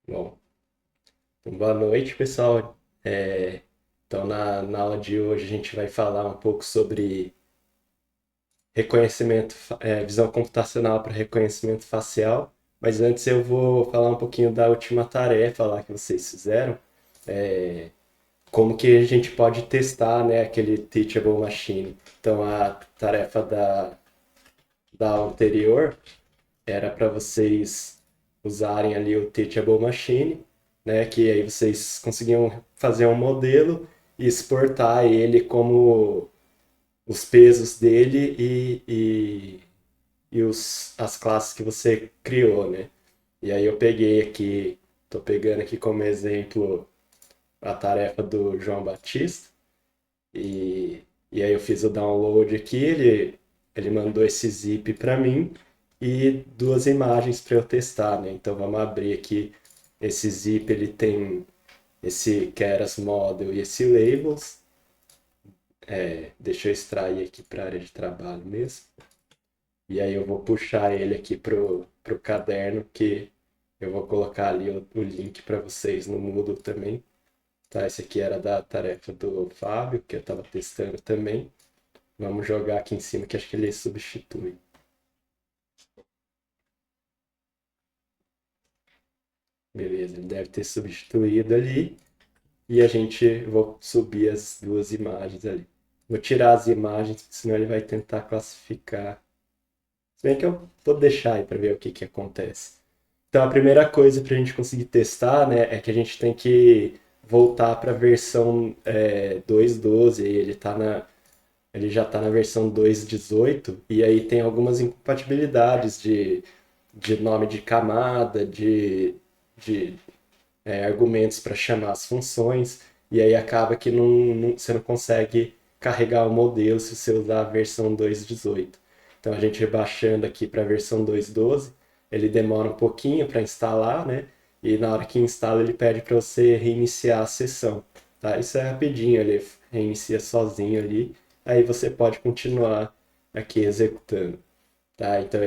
Bom, então, boa noite, pessoal. Então, na aula de hoje, a gente vai falar um pouco sobre visão computacional para reconhecimento facial. Mas antes, eu vou falar um pouquinho da última tarefa lá que vocês fizeram. É, Como que a gente pode testar, né, aquele Teachable Machine. Então, a tarefa da aula anterior era para vocês usarem ali o Teachable Machine, né, que aí vocês conseguiam fazer um modelo e exportar ele como os pesos dele as classes que você criou, né? E aí eu peguei aqui, tô pegando aqui como exemplo a tarefa do João Batista e aí eu fiz o download aqui, ele mandou esse zip para mim e duas imagens para eu testar, né? Então vamos abrir aqui esse zip, ele tem esse Keras Model e esse Labels. Deixa eu extrair aqui para a área de trabalho mesmo. E aí eu vou puxar ele aqui pro caderno que eu vou colocar ali o link para vocês no Moodle também. Tá, esse aqui era da tarefa do Fábio, que eu estava testando também. Vamos jogar aqui em cima que acho que ele substitui. Beleza, ele deve ter substituído ali. E a gente vou subir as duas imagens ali. Vou tirar as imagens, senão ele vai tentar classificar. Se bem que eu vou deixar aí para ver o que, que acontece. Então a primeira coisa para a gente conseguir testar, né, é que a gente tem que voltar para a versão 2.12. Ele já está na versão 2.18 e aí tem algumas incompatibilidades de nome de camada, de argumentos para chamar as funções, e aí acaba que você não consegue carregar o modelo se você usar a versão 2.18. Então a gente baixando aqui para a versão 2.12, ele demora um pouquinho para instalar, né? E na hora que instala ele pede para você reiniciar a sessão, tá? Isso é rapidinho, ele reinicia sozinho ali, aí você pode continuar aqui executando, tá? Então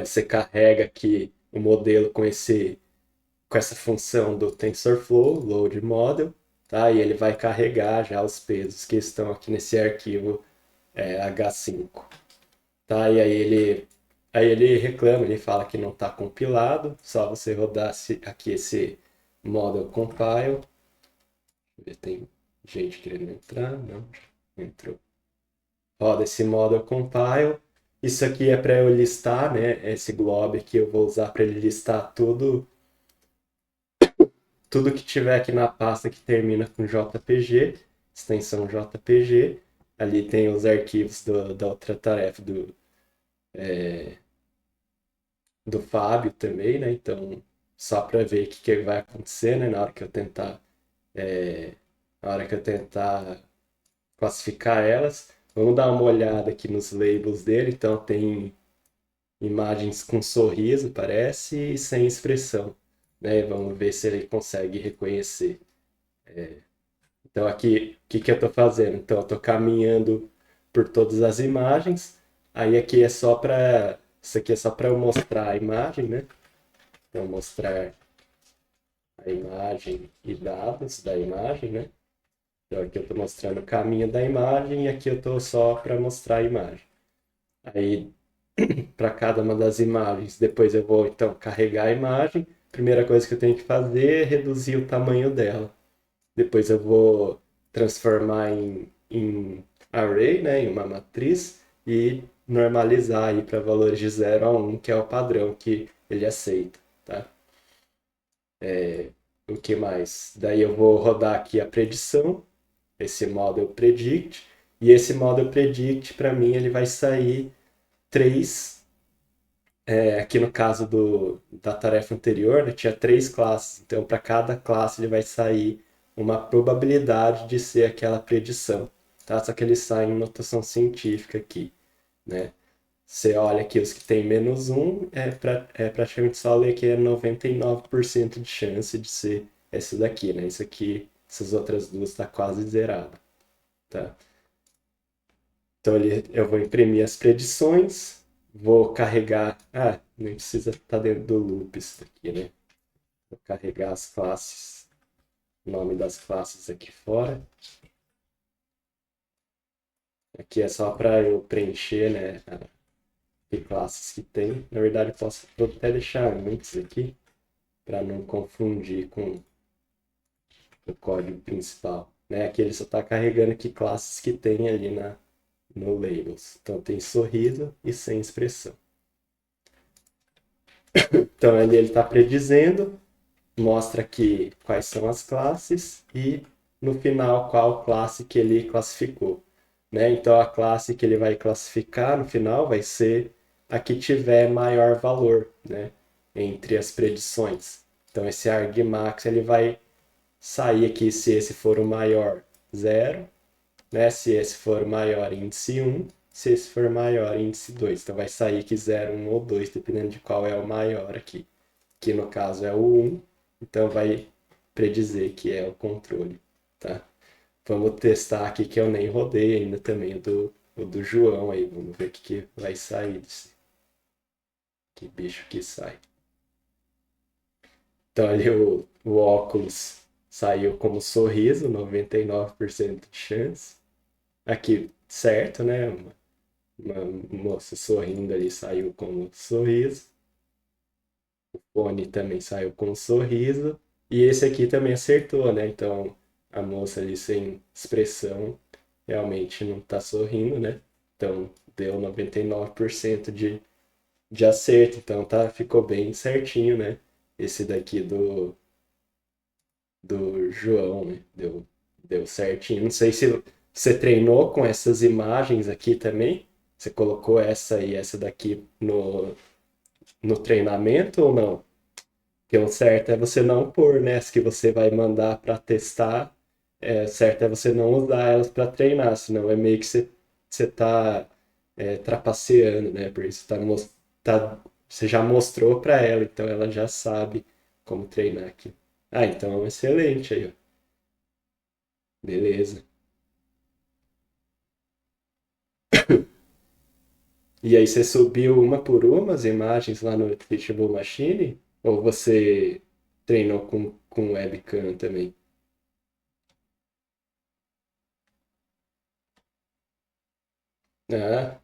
você carrega aqui o modelo com essa função do TensorFlow, load model, tá? E ele vai carregar já os pesos que estão aqui nesse arquivo H5, tá? E aí ele reclama, ele fala que não está compilado, só você rodar aqui esse model compile. Tem gente querendo entrar, não, entrou. Roda esse model compile. Isso aqui é para eu listar, né? Esse glob aqui eu vou usar para ele listar tudo que tiver aqui na pasta que termina com JPG, extensão JPG. Ali tem os arquivos da outra tarefa do Fábio também, né? Então, só para ver o que, que vai acontecer, né? Na hora que eu tentar classificar elas. Vamos dar uma olhada aqui nos labels dele. Então, tem imagens com sorriso, parece, e sem expressão, né? Vamos ver se ele consegue reconhecer. Então aqui, o que, que eu estou fazendo? Então eu estou caminhando por todas as imagens. Aí aqui é só para isso aqui é só para eu mostrar a imagem, né? Então mostrar a imagem e dados da imagem, né? Então aqui eu estou mostrando o caminho da imagem e aqui eu estou só para mostrar a imagem. Aí para cada uma das imagens, depois eu vou então carregar a imagem. Primeira coisa que eu tenho que fazer é reduzir o tamanho dela. Depois eu vou transformar em array, né, em uma matriz, e normalizar aí para valores de 0 a 1, que é o padrão que ele aceita, tá? O que mais? Daí eu vou rodar aqui a predição, esse model predict, e esse model predict, para mim, ele vai sair três. Aqui no caso da tarefa anterior, né, tinha três classes, então para cada classe ele vai sair uma probabilidade de ser aquela predição, tá? Só que ele sai em notação científica aqui, né? Você olha aqui os que tem -1, praticamente só ler que é 99% de chance de ser esse daqui, né? Isso aqui, essas outras duas tá quase zerado, tá? Então eu vou imprimir as predições, vou carregar. Ah, nem precisa estar dentro do loop isso aqui, né? Vou carregar as classes, o nome das classes aqui fora. Aqui é só para eu preencher, né? Que classes que tem. Na verdade, vou até deixar antes aqui para não confundir com o código principal. Né? Aqui ele só está carregando que classes que tem ali no labels. Então tem sorriso e sem expressão. Então ali ele está predizendo, mostra aqui quais são as classes e no final qual classe que ele classificou. Né? Então a classe que ele vai classificar no final vai ser a que tiver maior valor, né? Entre as predições. Então esse argmax ele vai sair aqui se esse for o maior 0, né? Se esse for maior índice 1, se esse for maior índice 2. Então vai sair que 0, 1 ou 2, dependendo de qual é o maior aqui. Que no caso é o 1, então vai predizer que é o controle, tá? Vamos testar aqui que eu nem rodei ainda também o do João aí. Vamos ver o que vai sair desse. Que bicho que sai. Então ali o óculos saiu como sorriso, 99% de chance. Aqui, certo, né? Uma moça sorrindo ali saiu como sorriso. O fone também saiu com sorriso. E esse aqui também acertou, né? Então a moça ali sem expressão realmente não tá sorrindo, né? Então deu 99% de acerto. Então ficou bem certinho, né? Esse daqui do João, né? Deu certinho. Não sei se você treinou com essas imagens aqui também. Você colocou essa e essa daqui no treinamento ou não? Porque o certo é você não pôr, né? As que você vai mandar para testar, certo é você não usar elas para treinar, senão é meio que você tá trapaceando, né? Por isso você já mostrou para ela, então ela já sabe como treinar aqui. Ah, então excelente aí, ó. Beleza. E aí você subiu uma por uma as imagens lá no Teachable Machine? Ou você treinou com webcam também? Ah,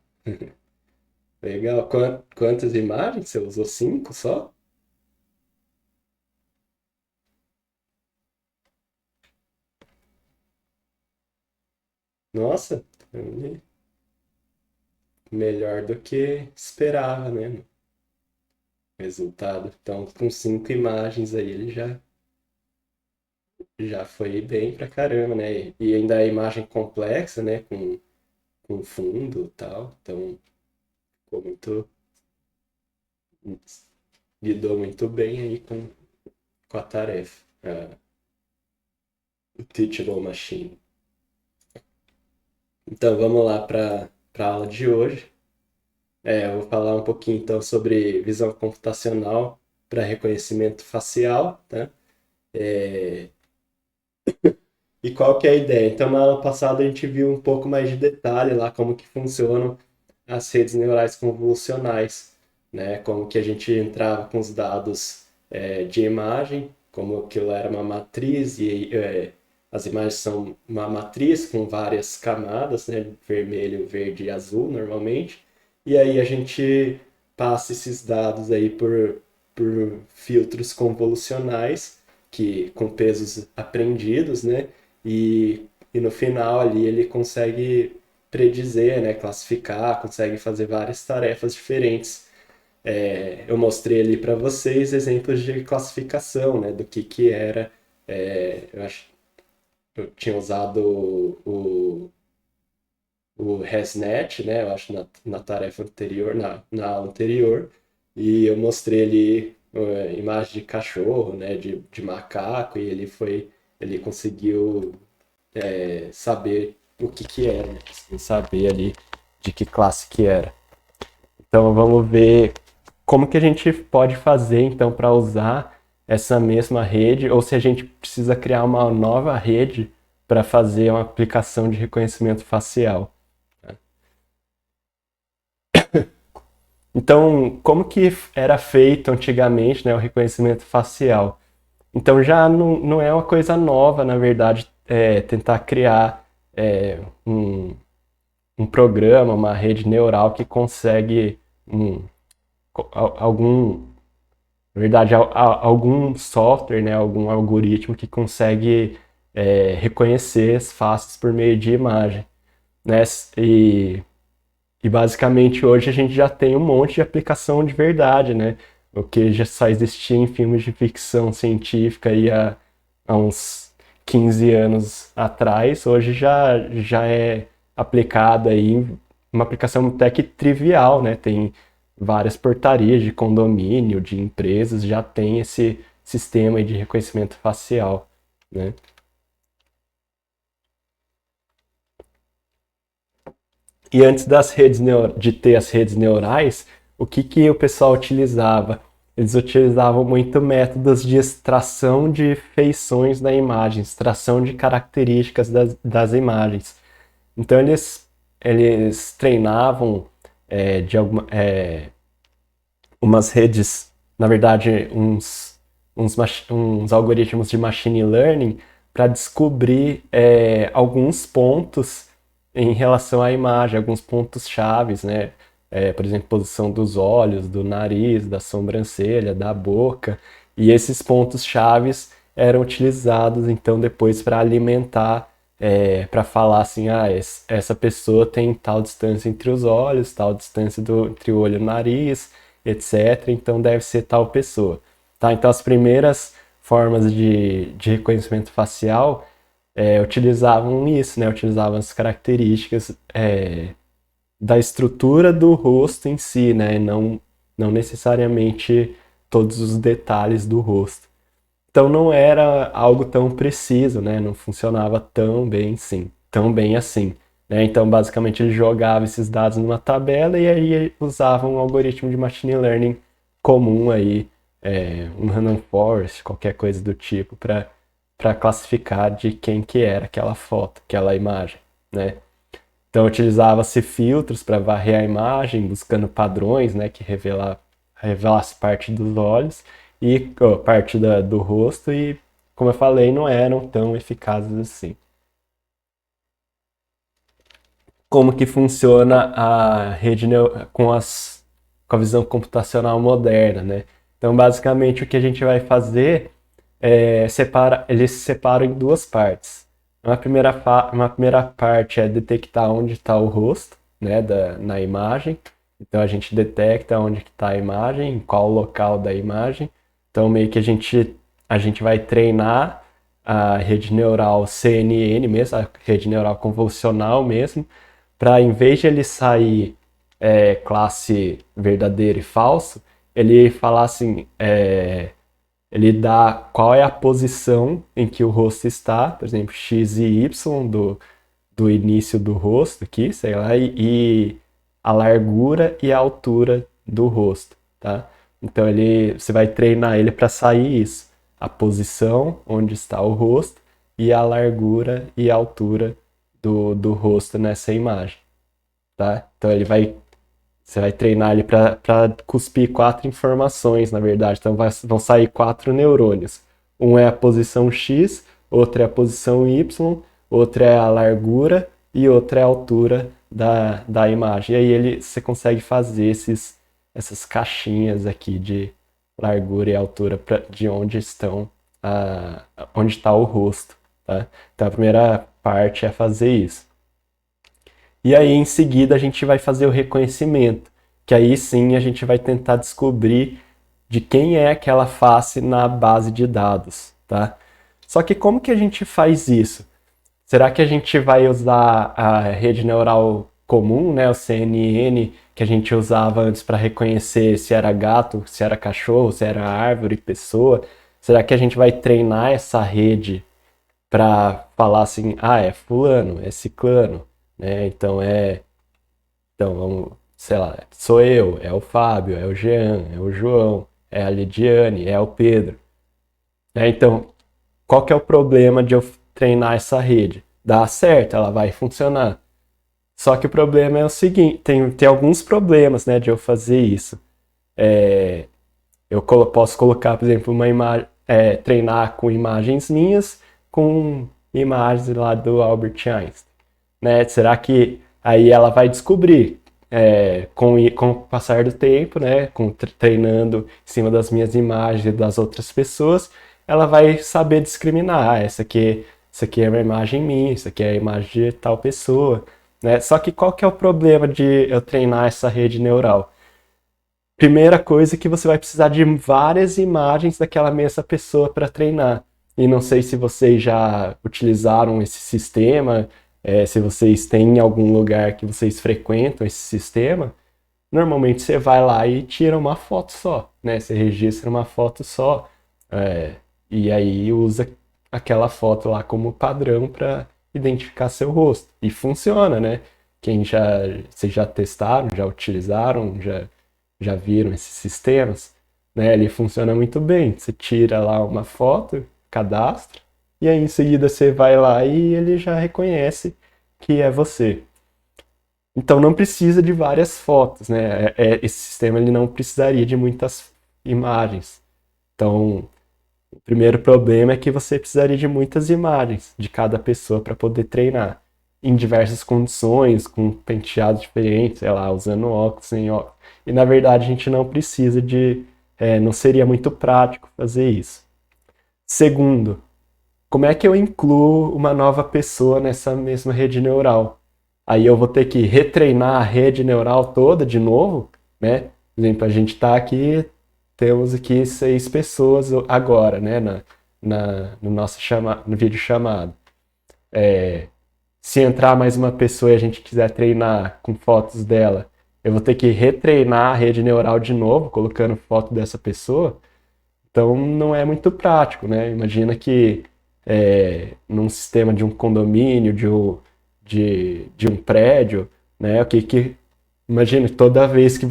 legal. Quantas imagens? Você usou cinco só? Nossa, melhor do que esperava, né? No resultado. Então, com cinco imagens aí, ele já foi bem pra caramba, né? E ainda a imagem complexa, né? Com fundo e tal. Então, ficou muito. Lidou muito bem aí com a tarefa. O Teachable Machine. Então, vamos lá para a aula de hoje. Eu vou falar um pouquinho então sobre visão computacional para reconhecimento facial, tá? É, E qual que é a ideia? Então, na aula passada a gente viu um pouco mais de detalhe lá como que funcionam as redes neurais convolucionais, né? Como que a gente entrava com os dados de imagem, como aquilo era uma matriz e as imagens são uma matriz com várias camadas, né? Vermelho, verde e azul normalmente. E aí a gente passa esses dados aí por filtros convolucionais que com pesos aprendidos, né? E no final ali ele consegue predizer, né, classificar, consegue fazer várias tarefas diferentes. Eu mostrei ali para vocês exemplos de classificação, né, do que era. Eu acho que eu tinha usado o ResNet, né, eu acho na tarefa anterior, na aula anterior, e eu mostrei ali imagem de cachorro, né, de macaco, e ele conseguiu saber o que era, né? Sem saber ali de que classe que era. Então vamos ver como que a gente pode fazer então para usar essa mesma rede ou se a gente precisa criar uma nova rede para fazer uma aplicação de reconhecimento facial. Então, como que era feito antigamente, né, o reconhecimento facial? Então já não é uma coisa nova, na verdade, tentar criar um, um programa, uma rede neural que consegue algum, na verdade, algum software, né, algum algoritmo que consegue reconhecer as faces por meio de imagem, né? E, e basicamente hoje a gente já tem um monte de aplicação de verdade, né? O que já só existia em filmes de ficção científica aí há uns 15 anos atrás, hoje já é aplicada aí uma aplicação até que trivial, né? Tem várias portarias de condomínio, de empresas, já tem esse sistema aí de reconhecimento facial, né? E antes de ter as redes neurais, o que o pessoal utilizava? Eles utilizavam muito métodos de extração de feições da imagem, extração de características das imagens. Então eles treinavam de umas redes, na verdade, uns algoritmos de machine learning para descobrir alguns pontos em relação à imagem, alguns pontos chaves, né? Por exemplo, posição dos olhos, do nariz, da sobrancelha, da boca. E esses pontos chaves eram utilizados então depois para alimentar, para falar assim, essa pessoa tem tal distância entre os olhos, tal distância entre o olho e o nariz, etc. Então deve ser tal pessoa. Tá? Então as primeiras formas de reconhecimento facial utilizavam isso, né? Utilizavam as características da estrutura do rosto em si, né? Não necessariamente todos os detalhes do rosto. Então não era algo tão preciso, né? Não funcionava tão bem, sim, tão bem assim. Né? Então, basicamente, ele jogava esses dados numa tabela e aí usava um algoritmo de machine learning comum aí, um random forest, qualquer coisa do tipo, para classificar de quem que era aquela foto, aquela imagem, né? Então utilizava-se filtros para varrer a imagem, buscando padrões, né, que revelasse parte dos olhos e parte do rosto e, como eu falei, não eram tão eficazes assim. Como que funciona a rede com a visão computacional moderna, né? Então, basicamente, o que a gente vai fazer eles se separam em duas partes. Uma primeira parte é detectar onde está o rosto, né, na imagem. Então a gente detecta onde está a imagem, em qual local da imagem. Então meio que a gente vai treinar a rede neural CNN mesmo, a rede neural convolucional mesmo, para em vez de ele sair classe verdadeiro e falso, ele falar assim, ele dá qual é a posição em que o rosto está, por exemplo, X e Y do início do rosto aqui, sei lá, e a largura e a altura do rosto, tá? Então você vai treinar ele para sair isso, a posição onde está o rosto e a largura e a altura do rosto nessa imagem, tá? Então você vai treinar ele para cuspir quatro informações, na verdade. Então vão sair quatro neurônios. Um é a posição X, outro é a posição Y, outro é a largura e outro é a altura da imagem. E aí você consegue fazer essas caixinhas aqui de largura e altura de onde onde está o rosto. Tá? Então a primeira parte é fazer isso. E aí, em seguida, a gente vai fazer o reconhecimento, que aí sim a gente vai tentar descobrir de quem é aquela face na base de dados, tá? Só que como que a gente faz isso? Será que a gente vai usar a rede neural comum, né, o CNN, que a gente usava antes para reconhecer se era gato, se era cachorro, se era árvore, pessoa? Será que a gente vai treinar essa rede para falar assim, é fulano, é ciclano, né? Então vamos, sei lá, sou eu, é o Fábio, é o Jean, é o João, é a Lidiane, é o Pedro, né? Então, qual que é o problema de eu treinar essa rede? Dá certo, ela vai funcionar. Só que o problema é o seguinte, tem alguns problemas, né, de eu fazer isso. Eu posso colocar, por exemplo, uma imagem, treinar com imagens minhas, com imagens lá do Albert Einstein, né? Será que aí ela vai descobrir, com o passar do tempo, né, treinando em cima das minhas imagens e das outras pessoas, ela vai saber discriminar, essa aqui é uma imagem minha, isso aqui é a imagem de tal pessoa, né? Só que qual que é o problema de eu treinar essa rede neural? Primeira coisa é que você vai precisar de várias imagens daquela mesma pessoa para treinar. E não sei se vocês já utilizaram esse sistema, se vocês têm algum lugar que vocês frequentam esse sistema. Normalmente você vai lá e tira uma foto só, né? Você registra uma foto só, e aí usa aquela foto lá como padrão para identificar seu rosto. E funciona, né? Vocês já testaram, já utilizaram, já viram esses sistemas, né? Ele funciona muito bem. Você tira lá uma foto, cadastra, e aí em seguida você vai lá e ele já reconhece que é você. Então não precisa de várias fotos, né? Esse sistema ele não precisaria de muitas imagens. Então, o primeiro problema é que você precisaria de muitas imagens de cada pessoa para poder treinar em diversas condições, com penteados diferentes, sei lá, usando óculos, sem óculos. E na verdade a gente não precisa não seria muito prático fazer isso. Segundo, como é que eu incluo uma nova pessoa nessa mesma rede neural? Aí eu vou ter que retreinar a rede neural toda de novo, né? Por exemplo, a gente está aqui, temos aqui 6 pessoas agora, né? No nosso no vídeo chamado. Se entrar mais uma pessoa e a gente quiser treinar com fotos dela, eu vou ter que retreinar a rede neural de novo, colocando foto dessa pessoa. Então não é muito prático, né? Imagina que num sistema de um condomínio, de um prédio, né? Imagina toda vez que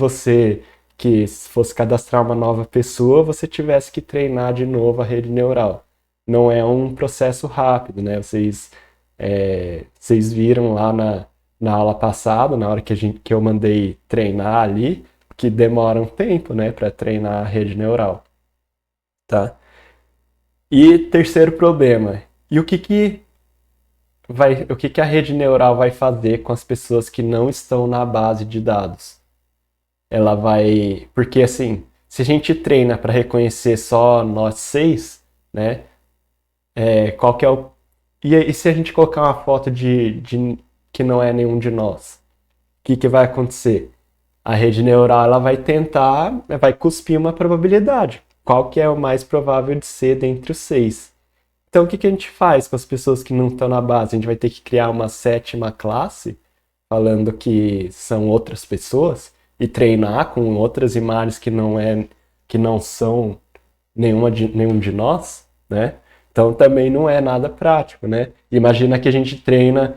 fosse cadastrar uma nova pessoa, você tivesse que treinar de novo a rede neural. Não é um processo rápido, né? Vocês viram lá na aula passada, na hora que eu mandei treinar ali, que demora um tempo, né, para treinar a rede neural, tá? E terceiro problema, e o que que a rede neural vai fazer com as pessoas que não estão na base de dados? Porque assim, se a gente treina para reconhecer só nós 6, né, qual que é o e se a gente colocar uma foto de que não é nenhum de nós? O que que vai acontecer? A rede neural ela vai cuspir uma probabilidade. Qual que é o mais provável de ser dentre os 6? Então, o que que a gente faz com as pessoas que não estão na base? A gente vai ter que criar uma sétima classe, falando que são outras pessoas, e treinar com outras imagens que não são nenhum de nós, né? Então também não é nada prático, né? Imagina que a gente treina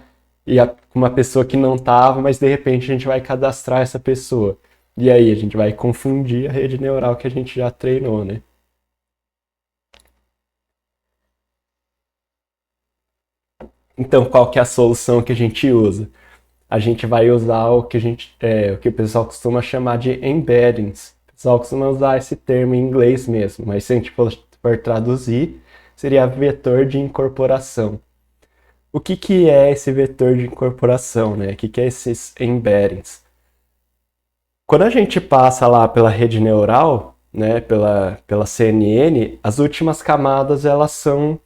com uma pessoa que não estava, mas de repente a gente vai cadastrar essa pessoa. E aí a gente vai confundir a rede neural que a gente já treinou, né? Então qual que é a solução que a gente usa? A gente vai usar o que o pessoal costuma chamar de embeddings. O pessoal costuma usar esse termo em inglês mesmo, mas se a gente for traduzir, seria vetor de incorporação. O que que é esse vetor de incorporação, né? O que que é esses embeddings? Quando a gente passa lá pela rede neural, né, pela CNN, as últimas camadas elas são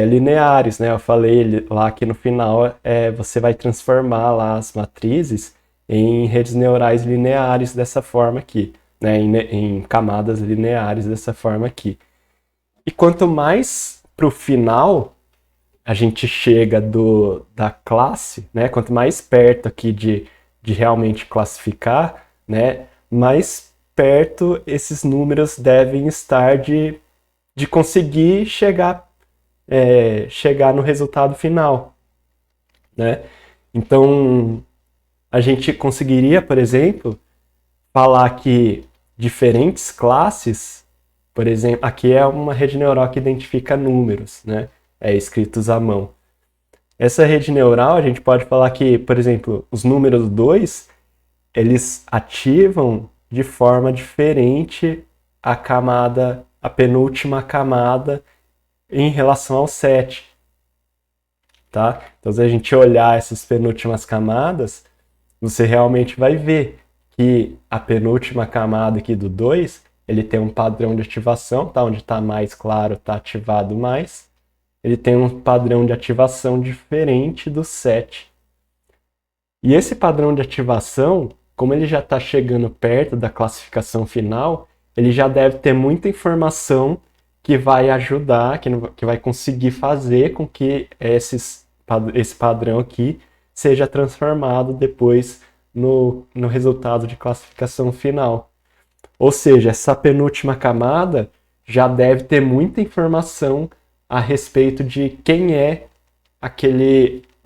lineares, né? Eu falei lá que no final você vai transformar lá as matrizes em redes neurais lineares dessa forma aqui, né? Em camadas lineares dessa forma aqui. E quanto mais para o final a gente chega da classe, né? Quanto mais perto aqui de realmente classificar, né? Mais perto esses números devem estar de conseguir chegar no resultado final, né? Então, a gente conseguiria, por exemplo, falar que diferentes classes, por exemplo, aqui é uma rede neural que identifica números, né? Escritos à mão. Essa rede neural, a gente pode falar que, por exemplo, os números 2, eles ativam de forma diferente a penúltima camada em relação ao 7, tá? Então, se a gente olhar essas penúltimas camadas, você realmente vai ver que a penúltima camada aqui do 2, ele tem um padrão de ativação, tá? Onde está mais claro, está ativado mais. Ele tem um padrão de ativação diferente do 7. E esse padrão de ativação, como ele já está chegando perto da classificação final, ele já deve ter muita informação que vai ajudar, que vai conseguir fazer com que esse padrão aqui seja transformado depois no resultado de classificação final. Ou seja, essa penúltima camada já deve ter muita informação a respeito de quem é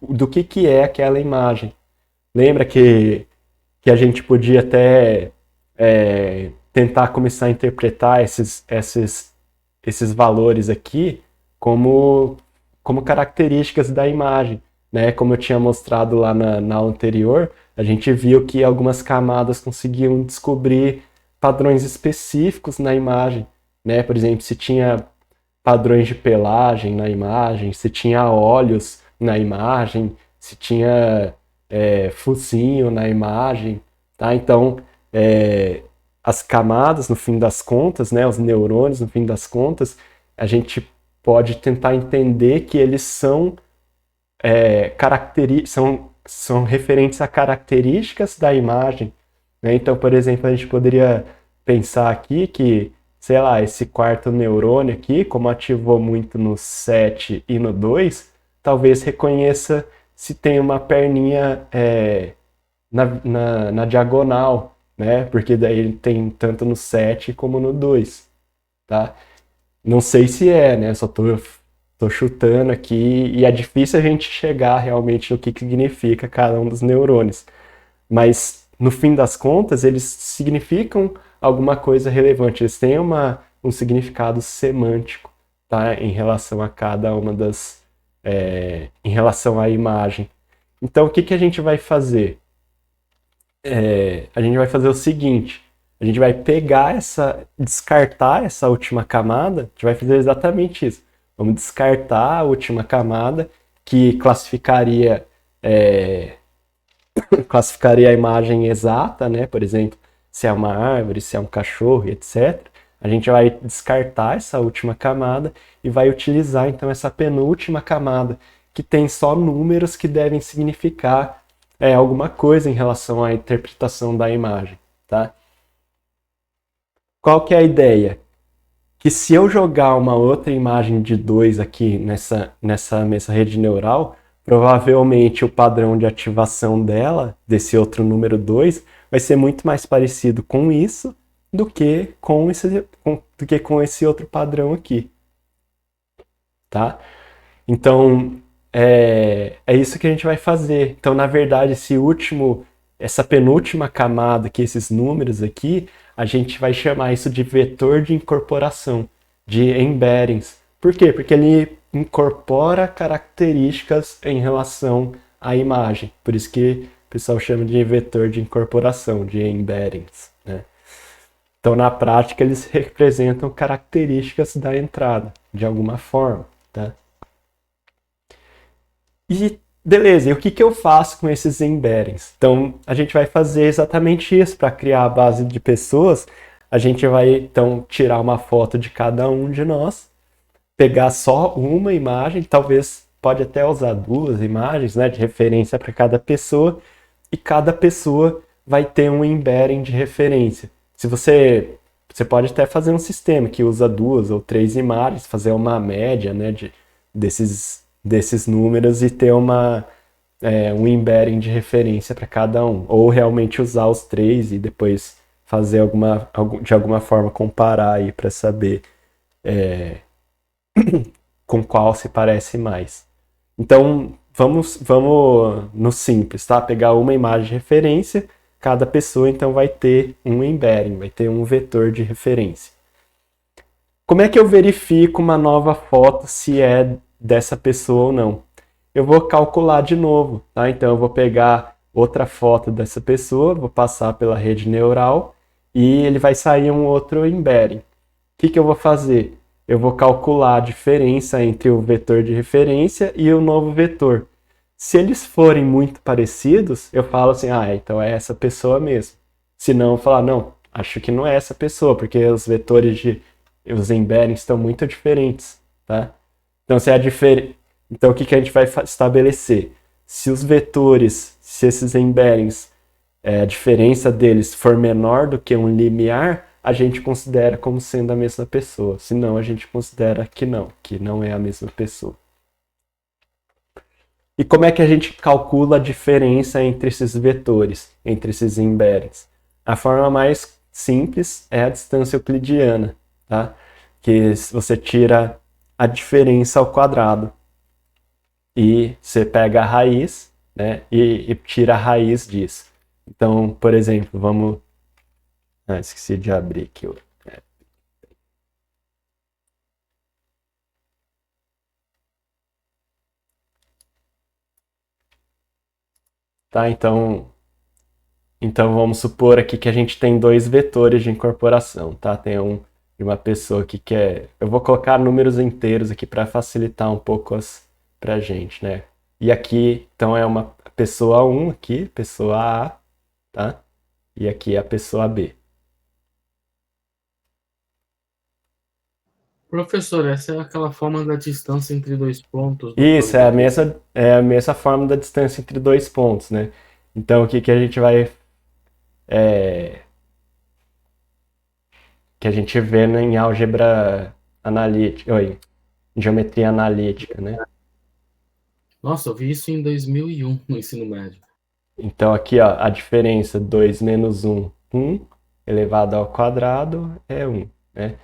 do que é aquela imagem. Lembra que a gente podia até tentar começar a interpretar esses valores aqui como características da imagem, né? Como eu tinha mostrado lá na aula anterior, a gente viu que algumas camadas conseguiam descobrir padrões específicos na imagem, né? Por exemplo, se tinha padrões de pelagem na imagem, se tinha olhos na imagem, se tinha focinho na imagem, tá? Então, as camadas, no fim das contas, né, os neurônios, no fim das contas, a gente pode tentar entender que eles são são referentes a características da imagem, né? Então, por exemplo, a gente poderia pensar aqui que, sei lá, esse quarto neurônio aqui, como ativou muito no 7 e no 2, talvez reconheça se tem uma perninha na diagonal, né? Porque daí ele tem tanto no 7 como no 2, tá? Não sei se né? Só tô chutando aqui e é difícil a gente chegar realmente no que significa cada um dos neurônios. Mas, no fim das contas, eles significam alguma coisa relevante. Eles têm um significado semântico, tá? Em relação a cada uma em relação à imagem. Então, o que a gente vai fazer? A gente vai fazer o seguinte: a gente vai descartar essa última camada, a gente vai fazer exatamente isso. Vamos descartar a última camada, que classificaria a imagem exata, né? Por exemplo, se é uma árvore, se é um cachorro, etc. A gente vai descartar essa última camada e vai utilizar, então, essa penúltima camada, que tem só números que devem significar alguma coisa em relação à interpretação da imagem, tá? Qual que é a ideia? Que se eu jogar uma outra imagem de 2 aqui nessa rede neural, provavelmente o padrão de ativação dela, desse outro número 2, vai ser muito mais parecido com isso do que com esse outro padrão aqui, tá? Então, é isso que a gente vai fazer. Então, na verdade, essa penúltima camada aqui, esses números aqui, a gente vai chamar isso de vetor de incorporação, de embeddings. Por quê? Porque ele incorpora características em relação à imagem. Por isso que o pessoal chama de vetor de incorporação, de embeddings, né? Então, na prática, eles representam características da entrada, de alguma forma, tá? E beleza, e o que eu faço com esses embeddings? Então, a gente vai fazer exatamente isso para criar a base de pessoas. A gente vai, então, tirar uma foto de cada um de nós, pegar só uma imagem, talvez pode até usar 2 imagens, né, de referência para cada pessoa, e cada pessoa vai ter um embedding de referência. Você pode até fazer um sistema que usa 2 ou 3 imagens, fazer uma média, né, desses números e ter um embedding de referência para cada um. Ou realmente usar os 3 e depois fazer de alguma forma comparar aí para saber com qual se parece mais. Então, vamos no simples, tá? Pegar uma imagem de referência, cada pessoa então vai ter um embedding, vai ter um vetor de referência. Como é que eu verifico uma nova foto se é dessa pessoa ou não? eu vou calcular de novo, tá? Então eu vou pegar outra foto dessa pessoa, vou passar pela rede neural e ele vai sair um outro embedding. O que eu vou fazer? Eu vou calcular a diferença entre o vetor de referência e o novo vetor. Se eles forem muito parecidos, eu falo assim, então é essa pessoa mesmo. Se não, eu falo, não, acho que não é essa pessoa, porque os vetores os embeddings estão muito diferentes, tá? Então, então o que a gente vai estabelecer? Se os vetores, se esses embeddings, a diferença deles for menor do que um limiar, a gente considera como sendo a mesma pessoa. Se não, a gente considera que não é a mesma pessoa. E como é que a gente calcula a diferença entre esses vetores, entre esses embeddings? A forma mais simples é a distância euclidiana, tá? Que você tira a diferença ao quadrado e você pega a raiz, né, e tira a raiz disso. Então, por exemplo, vamos... esqueci de abrir aqui. Tá, então vamos supor aqui que a gente tem dois vetores de incorporação, tá? Tem um de uma pessoa que quer... Eu vou colocar números inteiros aqui para facilitar um pouco pra gente, né? E aqui, então, é uma pessoa 1 aqui, pessoa A, tá? E aqui é a pessoa B. Professor, essa é aquela forma da distância entre dois pontos do Isso, plano cartesiano. é a mesma forma da distância entre dois pontos, né? Então, o que a gente vai... que a gente vê em álgebra analítica, oi, geometria analítica, né? Nossa, eu vi isso em 2001 no ensino médio. Então aqui, ó, a diferença 2 menos 1, 1 elevado ao quadrado é 1, né?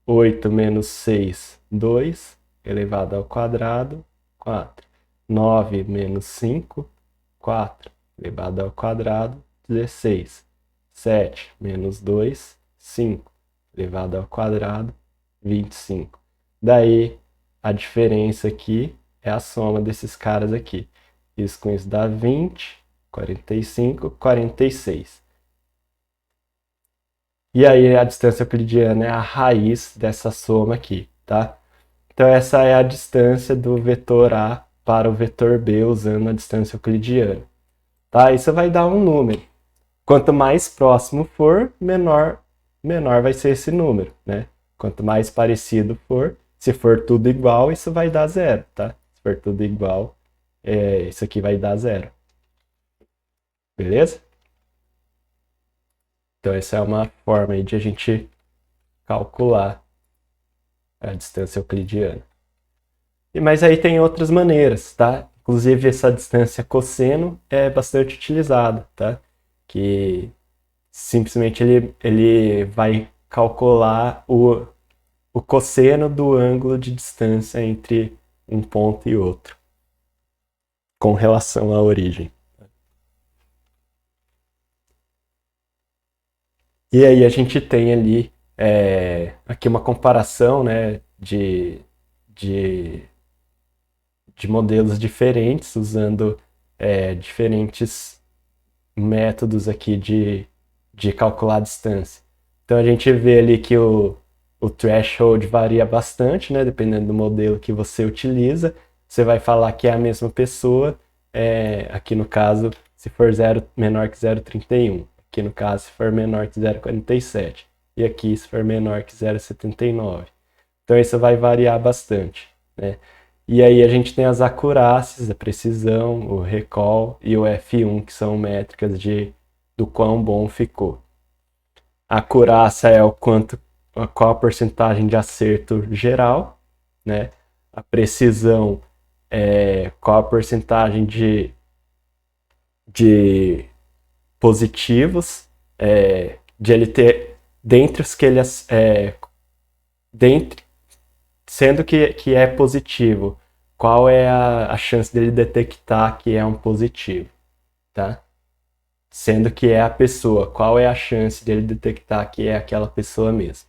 8 menos 6, 2 elevado ao quadrado, 4. 9 menos 5, 4 elevado ao quadrado, 16. 7 menos 2, 5 elevado ao quadrado, 25. Daí, a diferença aqui é a soma desses caras aqui. Isso com isso dá 20, 45, 46. E aí a distância euclidiana é a raiz dessa soma aqui, tá? Então essa é a distância do vetor A para o vetor B usando a distância euclidiana, tá? Isso vai dar um número. Quanto mais próximo for, menor vai ser esse número, né? Quanto mais parecido for, se for tudo igual, isso vai dar zero, tá? Se for tudo igual, isso aqui vai dar zero. Beleza? Então essa é uma forma aí de a gente calcular a distância euclidiana. Mas aí tem outras maneiras, tá? Inclusive essa distância cosseno é bastante utilizada, tá? Que simplesmente ele vai calcular o cosseno do ângulo de distância entre um ponto e outro, com relação à origem. E aí a gente tem ali aqui uma comparação, né, de, de modelos diferentes, usando diferentes métodos aqui de calcular a distância. Então a gente vê ali que o threshold varia bastante, né, dependendo do modelo que você utiliza. Você vai falar que é a mesma pessoa, aqui no caso, se for menor que 0,31. Aqui no caso, se for menor que 0,47. E aqui, se for menor que 0,79. Então isso vai variar bastante, né? E aí a gente tem as acurácias, a precisão, o recall e o F1, que são métricas do quão bom ficou. A acurácia é qual a porcentagem de acerto geral, né? A precisão é qual a porcentagem de positivos, de ele ter, dentre os que ele, dentre, sendo que é positivo, qual é a chance dele detectar que é um positivo, tá? Sendo que é a pessoa, qual é a chance dele detectar que é aquela pessoa mesmo?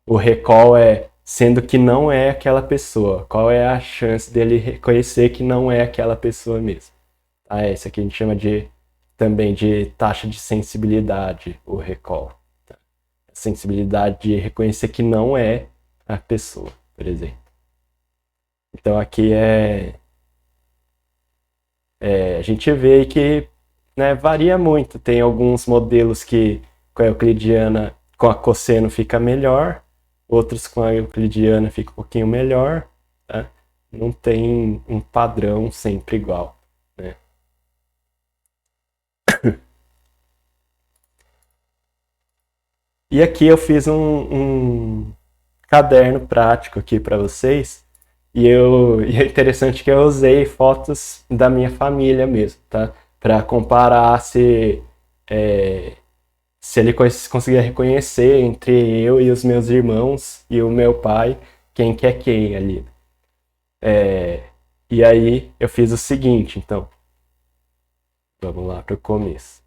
O recall é sendo que não é aquela pessoa? Qual é a chance dele reconhecer que não é aquela pessoa mesmo? Tá? Isso aqui a gente chama também de taxa de sensibilidade, o recall. Tá? Sensibilidade de reconhecer que não é a pessoa, por exemplo. Então aqui a gente vê que, né, varia muito. Tem alguns modelos que com a euclidiana, com a cosseno fica melhor, outros com a euclidiana fica um pouquinho melhor, tá? Não tem um padrão sempre igual, né? E aqui eu fiz um caderno prático aqui para vocês, e é interessante que eu usei fotos da minha família mesmo, tá? Para comparar se ele conseguia reconhecer entre eu e os meus irmãos e o meu pai quem que é quem ali. E aí eu fiz o seguinte, então. Vamos lá para o começo.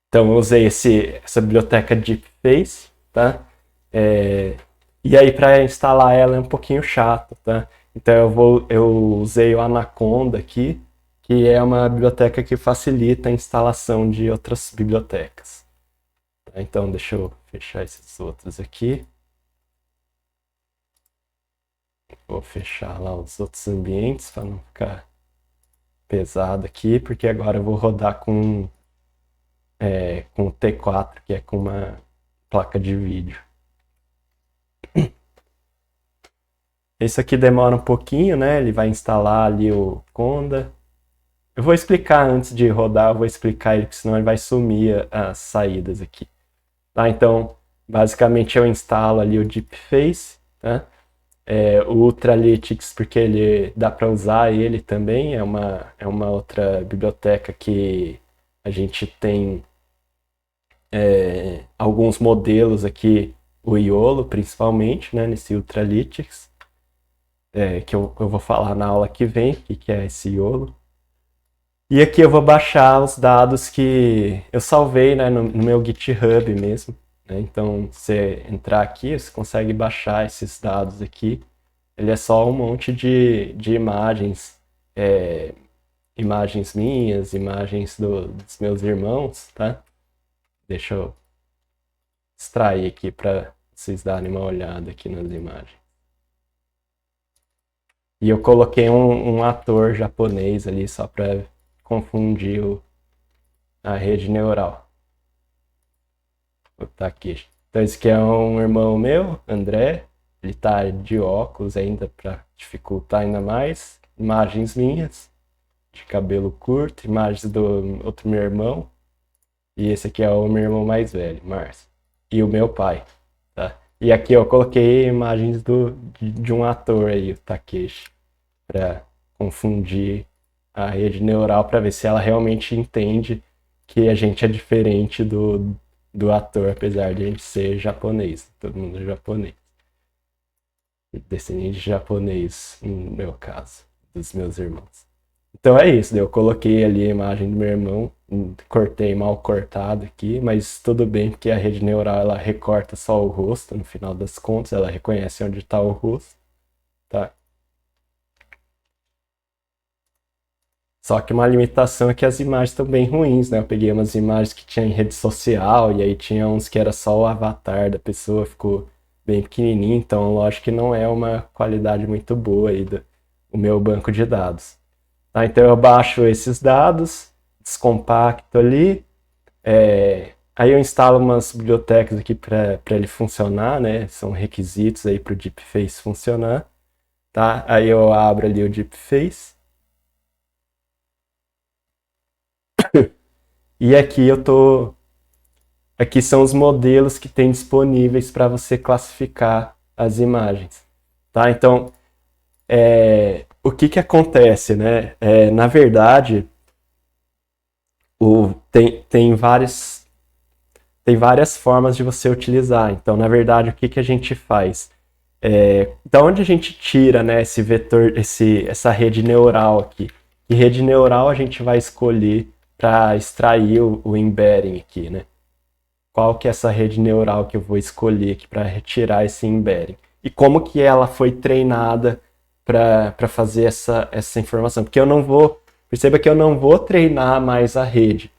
Então eu usei essa biblioteca DeepFace, tá? E aí para instalar ela é um pouquinho chato, tá? Então eu usei o Anaconda aqui, que é uma biblioteca que facilita a instalação de outras bibliotecas. Tá? Então deixa eu fechar esses outros aqui. Vou fechar lá os outros ambientes para não ficar pesado aqui, porque agora eu vou rodar com o T4, que é com uma placa de vídeo. Isso aqui demora um pouquinho, né? Ele vai instalar ali o Conda. Eu vou explicar antes de rodar, eu vou explicar ele, porque senão ele vai sumir as saídas aqui. Tá? Então, basicamente eu instalo ali o DeepFace, tá? O Ultralytics, porque ele dá para usar ele também, é uma outra biblioteca que a gente tem alguns modelos aqui, o Iolo principalmente, né, nesse Ultralytics, que eu vou falar na aula que vem, o que é esse Iolo. E aqui eu vou baixar os dados que eu salvei, né, no meu GitHub mesmo. Né? Então, você entrar aqui, você consegue baixar esses dados aqui. Ele é só um monte de imagens, imagens minhas, imagens dos meus irmãos, tá? Deixa eu extrair aqui para vocês darem uma olhada aqui nas imagens. E eu coloquei um ator japonês ali só para confundir a rede neural. Vou botar aqui. Então esse aqui é um irmão meu, André. Ele tá de óculos ainda para dificultar ainda mais. Imagens minhas, de cabelo curto, imagens do outro meu irmão. E esse aqui é o meu irmão mais velho, Márcio. E o meu pai, tá? E aqui eu coloquei imagens de um ator aí, o Takeshi, para confundir a rede neural, para ver se ela realmente entende que a gente é diferente do ator, apesar de a gente ser japonês. Todo mundo é japonês. Descendente de japonês, no meu caso, dos meus irmãos. Então é isso, eu coloquei ali a imagem do meu irmão, cortei mal cortado aqui, mas tudo bem, porque a rede neural ela recorta só o rosto, no final das contas, ela reconhece onde está o rosto, tá? Só que uma limitação é que as imagens estão bem ruins, né? Eu peguei umas imagens que tinha em rede social, e aí tinha uns que era só o avatar da pessoa, ficou bem pequenininho, então lógico que não é uma qualidade muito boa aí do meu banco de dados. Tá, então eu baixo esses dados, descompacto ali, aí eu instalo umas bibliotecas aqui para ele funcionar, né? São requisitos aí para o DeepFace funcionar, tá? Aí eu abro ali o DeepFace. E aqui aqui são os modelos que tem disponíveis para você classificar as imagens, tá? Então, o que acontece, né? Na verdade, tem várias formas de você utilizar. Então, na verdade, o que a gente faz? Da onde a gente tira, né, esse vetor, essa rede neural aqui? Que rede neural a gente vai escolher para extrair o embedding aqui, né? qual que é essa rede neural que eu vou escolher aqui para retirar esse embedding. E como que ela foi treinada para fazer essa informação. Porque perceba que eu não vou treinar mais a rede,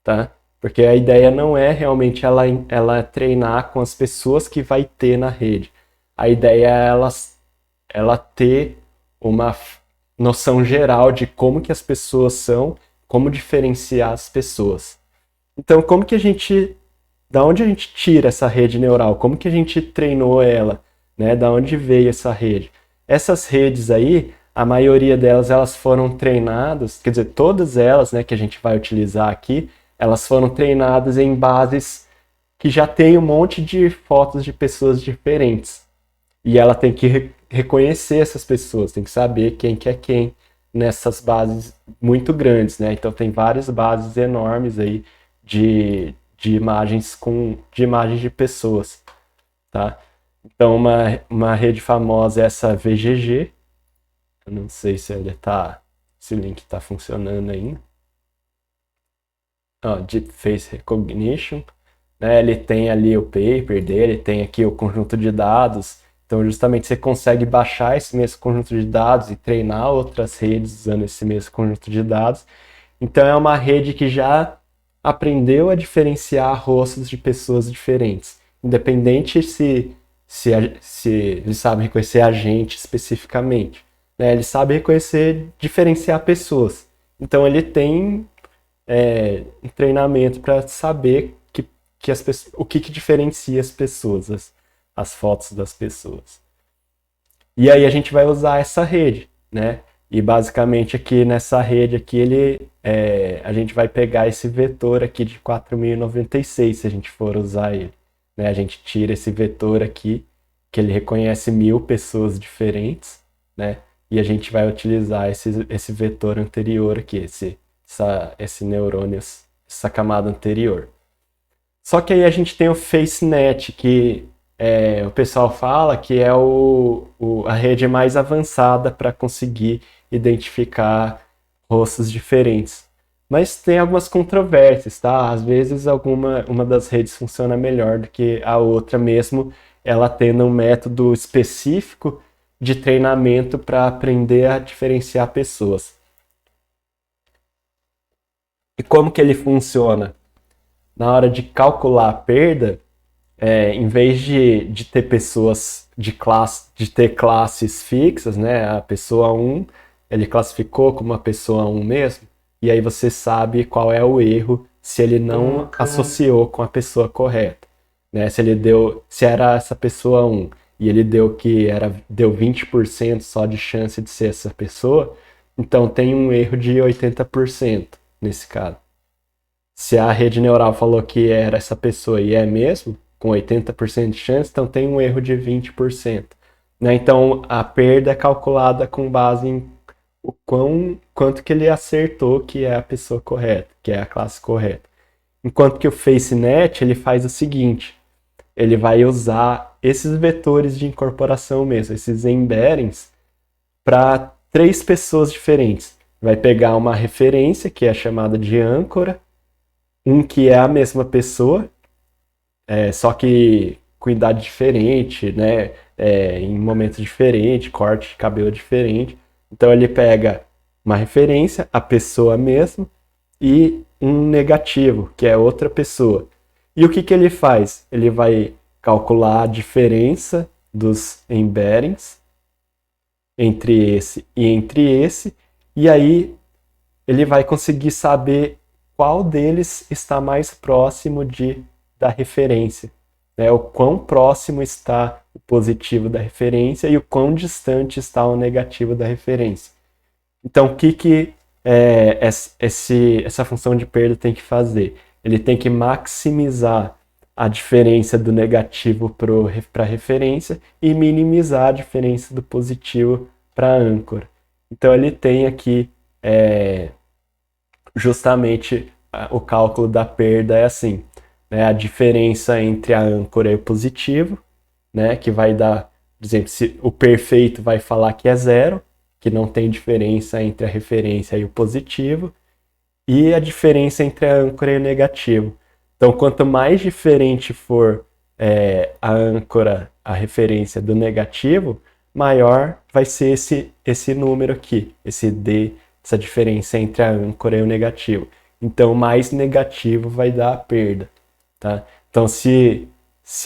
tá? Porque a ideia não é realmente ela treinar com as pessoas que vai ter na rede. A ideia é ela ter uma noção geral de como que as pessoas são, como diferenciar as pessoas. Então, da onde a gente tira essa rede neural? Como que a gente treinou ela? Né? Da onde veio essa rede? Essas redes aí, a maioria delas, elas foram treinadas, quer dizer, todas elas, né, que a gente vai utilizar aqui, elas foram treinadas em bases que já tem um monte de fotos de pessoas diferentes. E ela tem que reconhecer essas pessoas, tem que saber quem que é quem nessas bases muito grandes, né? Então tem várias bases enormes aí de imagens de pessoas, tá? Então uma rede famosa é essa VGG. Eu não sei se esse link está funcionando ainda. Deep Face Recognition, né? Ele tem ali o paper dele, tem aqui o conjunto de dados. Então, justamente, você consegue baixar esse mesmo conjunto de dados e treinar outras redes usando esse mesmo conjunto de dados. Então, é uma rede que já aprendeu a diferenciar rostos de pessoas diferentes, independente se ele sabe reconhecer a gente especificamente, né? Ele sabe diferenciar pessoas. Então, ele tem um treinamento para saber o que diferencia as pessoas, as fotos das pessoas. E aí a gente vai usar essa rede, né? E basicamente aqui nessa rede aqui a gente vai pegar esse vetor aqui de 4096 se a gente for usar ele, né? A gente tira esse vetor aqui que ele reconhece 1000 pessoas diferentes, né? E a gente vai utilizar esse vetor anterior aqui, esse neurônio, essa camada anterior. Só que aí a gente tem o FaceNet, que o pessoal fala que é a rede mais avançada para conseguir identificar rostos diferentes. Mas tem algumas controvérsias, tá? Às vezes uma das redes funciona melhor do que a outra, mesmo ela tendo um método específico de treinamento para aprender a diferenciar pessoas. E como que ele funciona? Na hora de calcular a perda, em vez de ter pessoas de ter classes fixas, né? A pessoa 1, ele classificou como a pessoa 1 mesmo, e aí você sabe qual é o erro se ele não associou com a pessoa correta, né? Se era essa pessoa 1 e ele deu 20% só de chance de ser essa pessoa, então tem um erro de 80% nesse caso. Se a rede neural falou que era essa pessoa e é mesmo, com 80% de chance, então tem um erro de 20%. Né? Então a perda é calculada com base em quanto que ele acertou que é a pessoa correta, que é a classe correta. Enquanto que o FaceNet ele faz o seguinte, ele vai usar esses vetores de incorporação mesmo, esses embeddings, para 3 pessoas diferentes. Vai pegar uma referência, que é chamada de âncora, que é a mesma pessoa, só que com idade diferente, né? Em momentos diferentes, corte de cabelo diferente. Então ele pega uma referência, a pessoa mesmo, e um negativo, que é outra pessoa. E o que ele faz? Ele vai calcular a diferença dos embeddings entre esse, e aí ele vai conseguir saber qual deles está mais próximo da referência, né? O quão próximo está o positivo da referência e o quão distante está o negativo da referência. Então, o que essa função de perda tem que fazer? Ele tem que maximizar a diferença do negativo para a referência e minimizar a diferença do positivo para a âncora. Então, ele tem aqui justamente o cálculo da perda é assim, né? A diferença entre a âncora e o positivo, né? Que vai dar, por exemplo, se o perfeito vai falar que é 0, que não tem diferença entre a referência e o positivo, e a diferença entre a âncora e o negativo. Então, quanto mais diferente for a âncora, a referência do negativo, maior vai ser esse número aqui, esse D, essa diferença entre a âncora e o negativo. Então, mais negativo vai dar a perda, tá? Então, se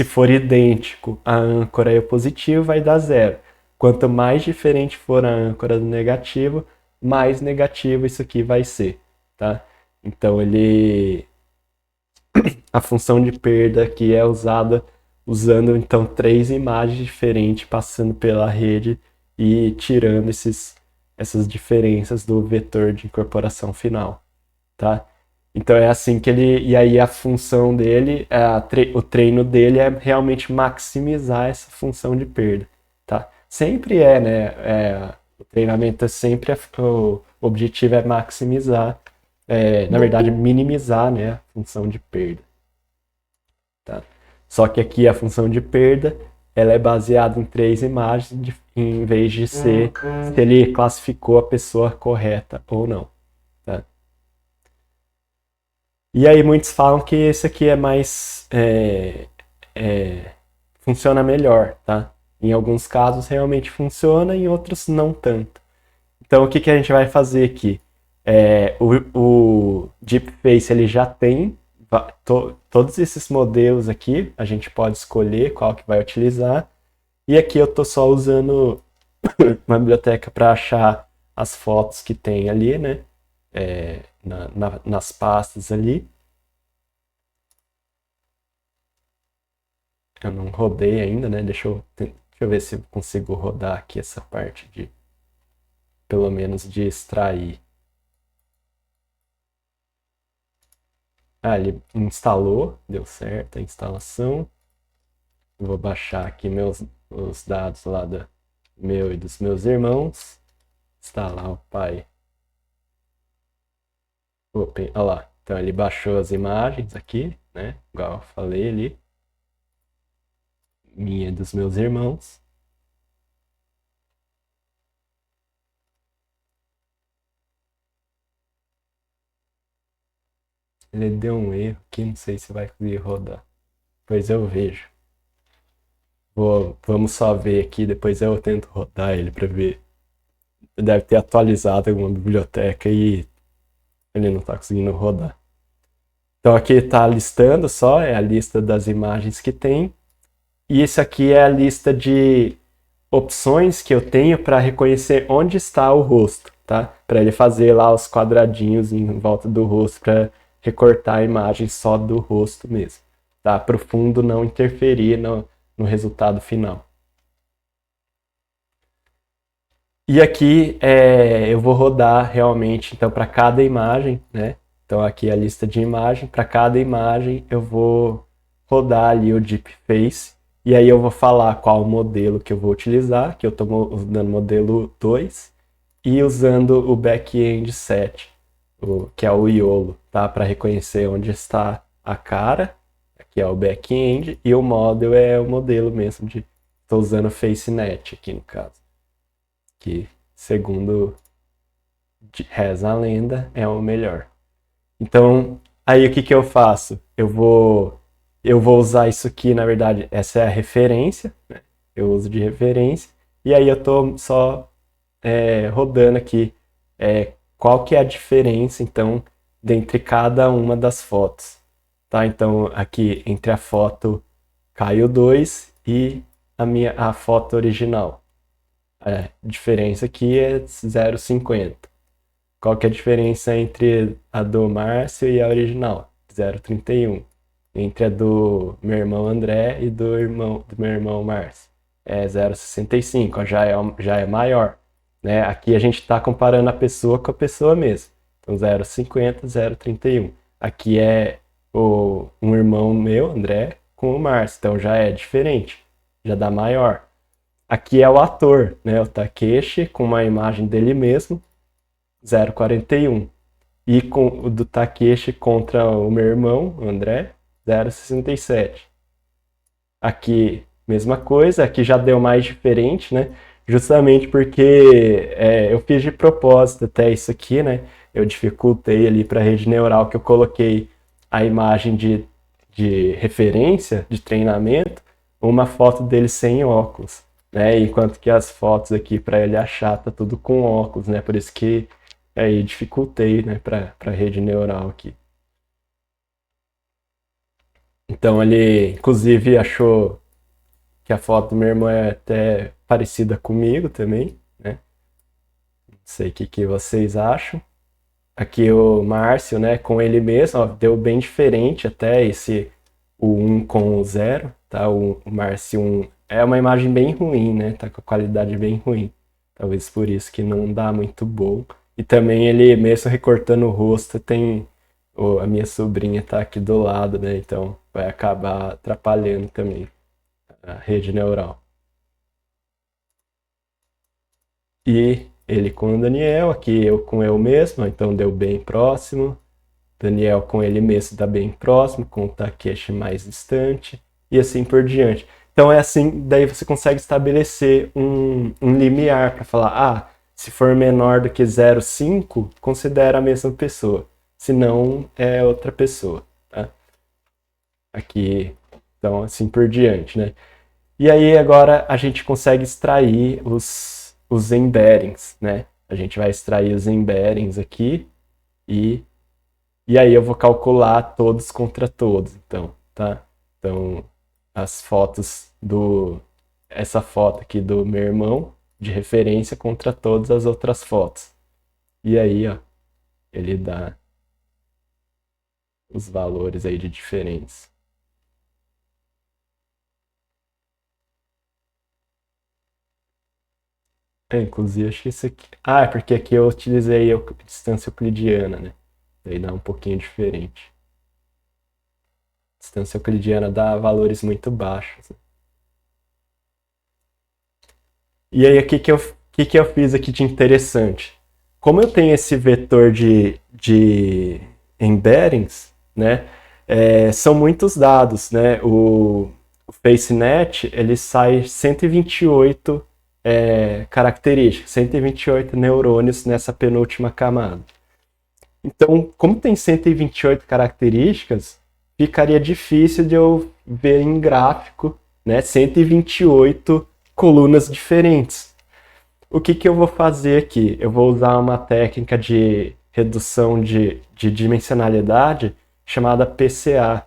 for idêntico a âncora e o positivo, vai dar 0. Quanto mais diferente for a âncora do negativo, mais negativo isso aqui vai ser, tá? Então, a função de perda aqui é usada usando então 3 imagens diferentes passando pela rede e tirando essas diferenças do vetor de incorporação final, tá? Então é assim que e aí a função dele, o treino dele é realmente maximizar essa função de perda, tá? Sempre né? O treinamento é sempre, o objetivo é maximizar, na verdade minimizar, né, a função de perda, tá? Só que aqui a função de perda, ela é baseada em 3 imagens, em vez de ser se ele classificou a pessoa correta ou não, tá? E aí muitos falam que esse aqui é mais funciona melhor, tá? Em alguns casos realmente funciona, em outros não tanto. Então o que a gente vai fazer aqui? O Deepface ele já tem todos esses modelos aqui, a gente pode escolher qual que vai utilizar. E aqui eu estou só usando uma biblioteca para achar as fotos que tem ali, né? Nas pastas ali. Eu não rodei ainda, né? Deixa eu ver se eu consigo rodar aqui essa parte de, pelo menos, de extrair. Ele instalou, deu certo a instalação. Vou baixar aqui os dados lá meu e dos meus irmãos. Instalar o pai. Open, olha lá. Então ele baixou as imagens aqui, né? Igual eu falei ali. Minha e dos meus irmãos. Ele deu um erro aqui, não sei se vai conseguir rodar. Depois eu vejo. Vamos só ver aqui, depois eu tento rodar ele para ver. Deve ter atualizado alguma biblioteca e ele não está conseguindo rodar. Então aqui está listando só, é a lista das imagens que tem. E isso aqui é a lista de opções que eu tenho para reconhecer onde está o rosto, tá? Para ele fazer lá os quadradinhos em volta do rosto para recortar a imagem só do rosto mesmo, tá? Para o fundo não interferir no resultado final. E aqui eu vou rodar realmente, então, para cada imagem, né? Então aqui é a lista de imagem, para cada imagem eu vou rodar ali o Deepface, e aí eu vou falar qual modelo que eu vou utilizar, que eu estou usando o modelo 2, e usando o back-end set, que é o YOLO, tá? Para reconhecer onde está a cara, aqui é o back-end, e o model é o modelo mesmo, estou usando o FaceNet aqui no caso, que segundo reza a lenda é o melhor. Então, aí o que eu faço? Eu vou usar isso aqui, na verdade, essa é a referência, né? Eu uso de referência, e aí eu estou só rodando aqui qual que é a diferença, então, dentre cada uma das fotos, tá? Então, aqui, entre a foto Caio 2 e a foto original. A diferença aqui é 0,50. Qual que é a diferença entre a do Márcio e a original? 0,31. Entre a do meu irmão André e do meu irmão Márcio. É 0,65, já é maior, né? Aqui a gente está comparando a pessoa com a pessoa mesmo. Então 0,50, 0,31. Aqui é um irmão meu, André, com o Márcio. Então já é diferente, já dá maior. Aqui é o ator, né? O Takeshi, com uma imagem dele mesmo, 0,41. E com o do Takeshi contra o meu irmão, o André, 0,67. Aqui, mesma coisa, aqui já deu mais diferente, né? Justamente porque eu fiz de propósito até isso aqui, né? Eu dificultei ali para a rede neural que eu coloquei a imagem de de referência, de treinamento, uma foto dele sem óculos, né? Enquanto que as fotos aqui para ele achar tá tudo com óculos, né? Por isso que aí dificultei, né, para a rede neural aqui. Então ele, inclusive, achou que a foto do meu irmão é até parecida comigo também, né? Não sei o que vocês acham. Aqui o Márcio, né, com ele mesmo, ó, deu bem diferente até o 1 com o 0, tá? O Márcio 1 é uma imagem bem ruim, né? Tá com a qualidade bem ruim. Talvez por isso que não dá muito bom. E também ele, mesmo recortando o rosto, tem a minha sobrinha tá aqui do lado, né? Então vai acabar atrapalhando também a rede neural. E ele com o Daniel, aqui eu com eu mesmo, então deu bem próximo. Daniel com ele mesmo dá bem próximo, com o Takeshi mais distante, e assim por diante. Então é assim, daí você consegue estabelecer um limiar para falar, se for menor do que 0,5, considera a mesma pessoa. Se não, é outra pessoa. Tá? Aqui, então assim por diante, né? E aí agora a gente consegue extrair os embeddings, né? A gente vai extrair os embeddings aqui e aí eu vou calcular todos contra todos, então, tá? Então, as fotos essa foto aqui do meu irmão de referência contra todas as outras fotos. E aí, ó, ele dá os valores aí de diferença. Inclusive, acho que esse aqui. É porque aqui eu utilizei a distância euclidiana, né? Daí dá um pouquinho diferente. A distância euclidiana dá valores muito baixos. Né? E aí, o que eu fiz aqui de interessante? Como eu tenho esse vetor de embeddings, né? São muitos dados, né? O FaceNet, ele sai 128 características, 128 neurônios nessa penúltima camada. Então, como tem 128 características, ficaria difícil de eu ver em gráfico, né, 128 colunas diferentes. O que eu vou fazer aqui? Eu vou usar uma técnica de redução de dimensionalidade chamada PCA,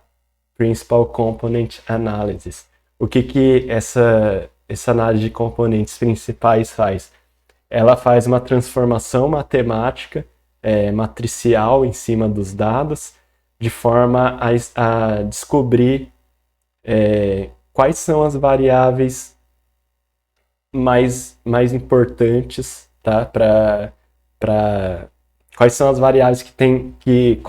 Principal Component Analysis. O que essa análise de componentes principais faz? Ela faz uma transformação matemática matricial em cima dos dados, de forma a descobrir quais são as variáveis mais importantes, tá? Quais são as variáveis que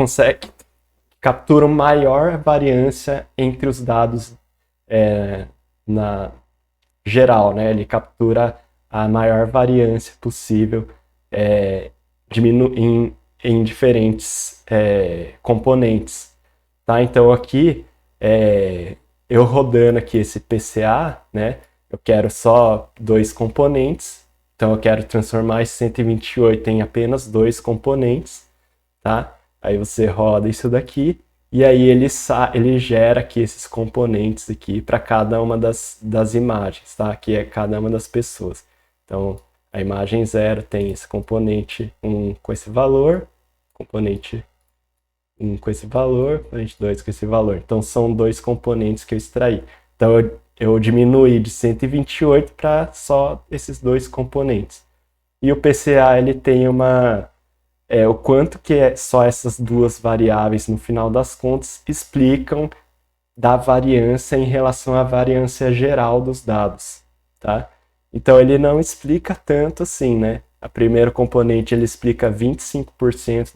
capturam maior variância entre os dados na geral, né? Ele captura a maior variância possível em diferentes componentes, tá? Então aqui eu rodando aqui esse PCA, né? Eu quero só 2 componentes, então eu quero transformar esse 128 em apenas 2 componentes, tá? Aí você roda isso daqui e aí ele gera aqui esses componentes aqui para cada uma das imagens, tá? Aqui é cada uma das pessoas. Então, a imagem 0 tem esse componente 1 com esse valor, componente 1 com esse valor, componente 2 com esse valor. Então, são 2 componentes que eu extraí. Então, eu diminuí de 128 para só esses 2 componentes. E o PCA, ele tem o quanto que só essas duas variáveis, no final das contas, explicam da variância em relação à variância geral dos dados, tá? Então, ele não explica tanto assim, né? A primeiro componente, ele explica 25%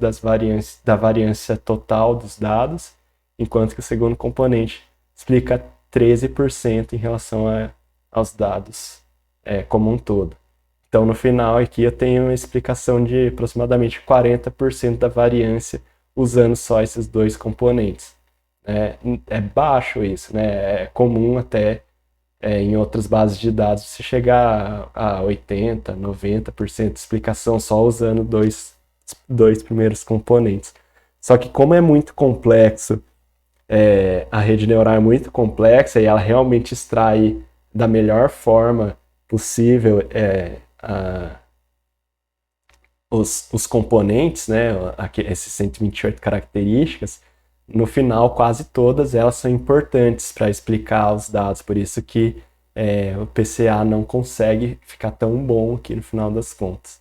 da variância total dos dados, enquanto que o segundo componente explica 13% em relação aos dados como um todo. Então, no final, aqui eu tenho uma explicação de aproximadamente 40% da variância usando só esses 2 componentes. É baixo isso, né? É comum até em outras bases de dados você chegar a 80%, 90% de explicação só usando dois primeiros componentes. Só que como é muito complexo a rede neural é muito complexa e ela realmente extrai da melhor forma possível os componentes, né, esses 128 características, no final quase todas elas são importantes para explicar os dados, por isso que o PCA não consegue ficar tão bom aqui no final das contas.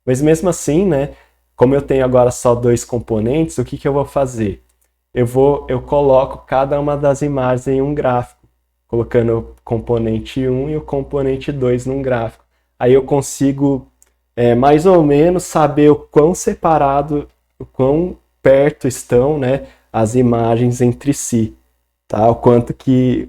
Mas mesmo assim, né, como eu tenho agora só 2 componentes, o que eu vou fazer? Eu coloco cada uma das imagens em um gráfico, colocando o componente 1 e o componente 2 num gráfico. Aí eu consigo mais ou menos saber o quão separado, o quão perto estão, né, as imagens entre si, tá? Quanto que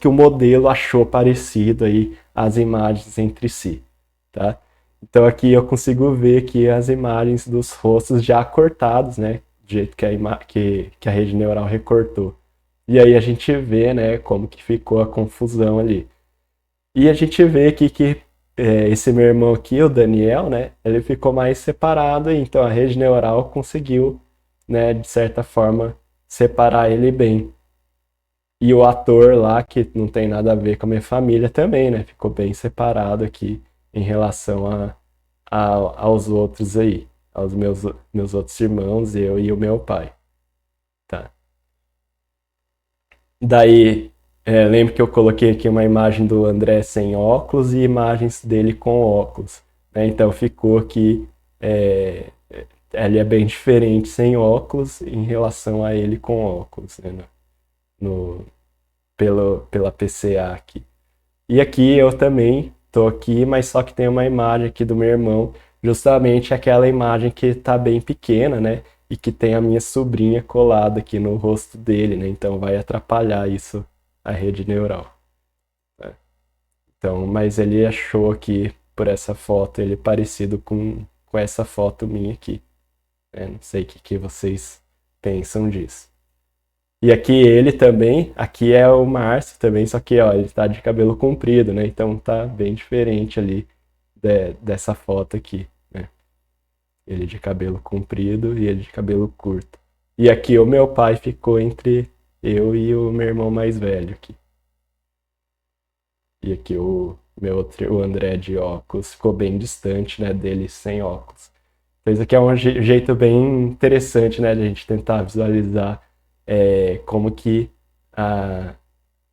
o modelo achou parecido aí as imagens entre si, tá? Então aqui eu consigo ver aqui as imagens dos rostos já cortados, né, do jeito que a rede neural recortou. E aí a gente vê, né, como que ficou a confusão ali. E a gente vê aqui que esse meu irmão aqui, o Daniel, né, ele ficou mais separado, então a rede neural conseguiu, né, de certa forma, separar ele bem. E o ator lá, que não tem nada a ver com a minha família também, né, ficou bem separado aqui em relação aos outros aí, aos meus outros irmãos, eu e o meu pai. Tá. Daí, lembro que eu coloquei aqui uma imagem do André sem óculos e imagens dele com óculos, né? Então ficou aqui, ele é bem diferente sem óculos em relação a ele com óculos, né? No, pela PCA aqui. E aqui eu também tô aqui, mas só que tem uma imagem aqui do meu irmão, justamente aquela imagem que tá bem pequena, né? E que tem a minha sobrinha colada aqui no rosto dele, né? Então vai atrapalhar isso a rede neural. Né? Então, mas ele achou aqui por essa foto ele parecido com essa foto minha aqui. Né? Não sei o que vocês pensam disso. E aqui ele também, aqui é o Márcio também, só que ó, ele tá de cabelo comprido, né? Então tá bem diferente ali dessa foto aqui, né? Ele de cabelo comprido e ele de cabelo curto. E aqui o meu pai ficou entre eu e o meu irmão mais velho aqui. E aqui o André de óculos ficou bem distante, né, dele sem óculos. Então, isso aqui é um jeito bem interessante, né, de a gente tentar visualizar como que a,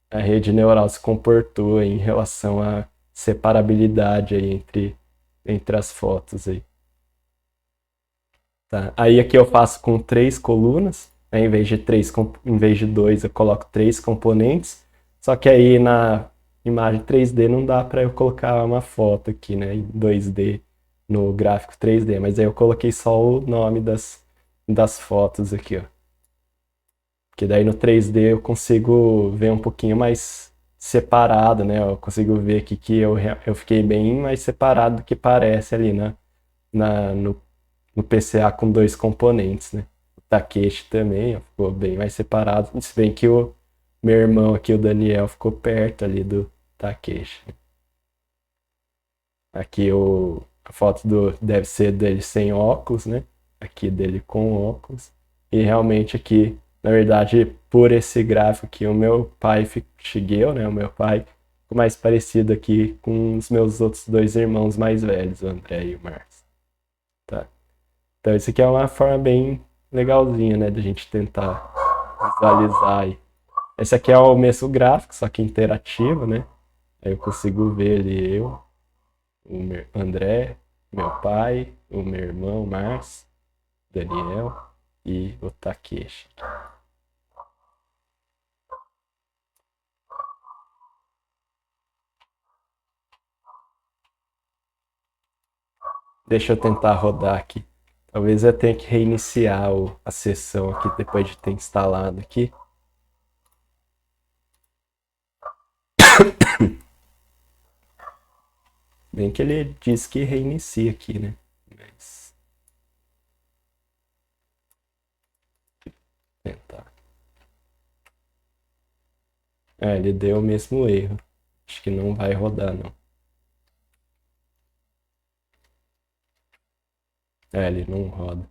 a rede neural se comportou em relação à separabilidade aí entre as fotos aí. Tá? Aí aqui eu faço com 3 colunas, né? Em vez de dois, eu coloco 3 componentes. Só que aí na imagem 3D não dá para eu colocar uma foto aqui, né, em 2D no gráfico 3D, mas aí eu coloquei só o nome das fotos aqui, ó. Porque daí no 3D eu consigo ver um pouquinho mais separado, né? Eu consigo ver aqui que eu fiquei bem mais separado do que parece ali na, no, no PCA com 2 componentes, né? O Takeshi também ó, ficou bem mais separado, se bem que o meu irmão aqui, o Daniel, ficou perto ali do Takeshi. Aqui a foto deve ser dele sem óculos, né? Aqui dele com óculos. E realmente aqui, na verdade, por esse gráfico aqui, o meu pai, Shigeo, né? O meu pai ficou mais parecido aqui com os meus outros 2 irmãos mais velhos, o André e o Marcos. Tá? Então isso aqui é uma forma bem legalzinha, né? Da gente tentar visualizar aí. Esse aqui é o mesmo gráfico, só que interativo, né? Aí eu consigo ver ali o André, meu pai, o meu irmão, Márcio, Daniel e o Takeshi. Deixa eu tentar rodar aqui. Talvez eu tenha que reiniciar a sessão aqui depois de ter instalado aqui. Bem que ele diz que reinicia aqui, né? Mas tentar. Ele deu o mesmo erro. Acho que não vai rodar, não. Ele não roda.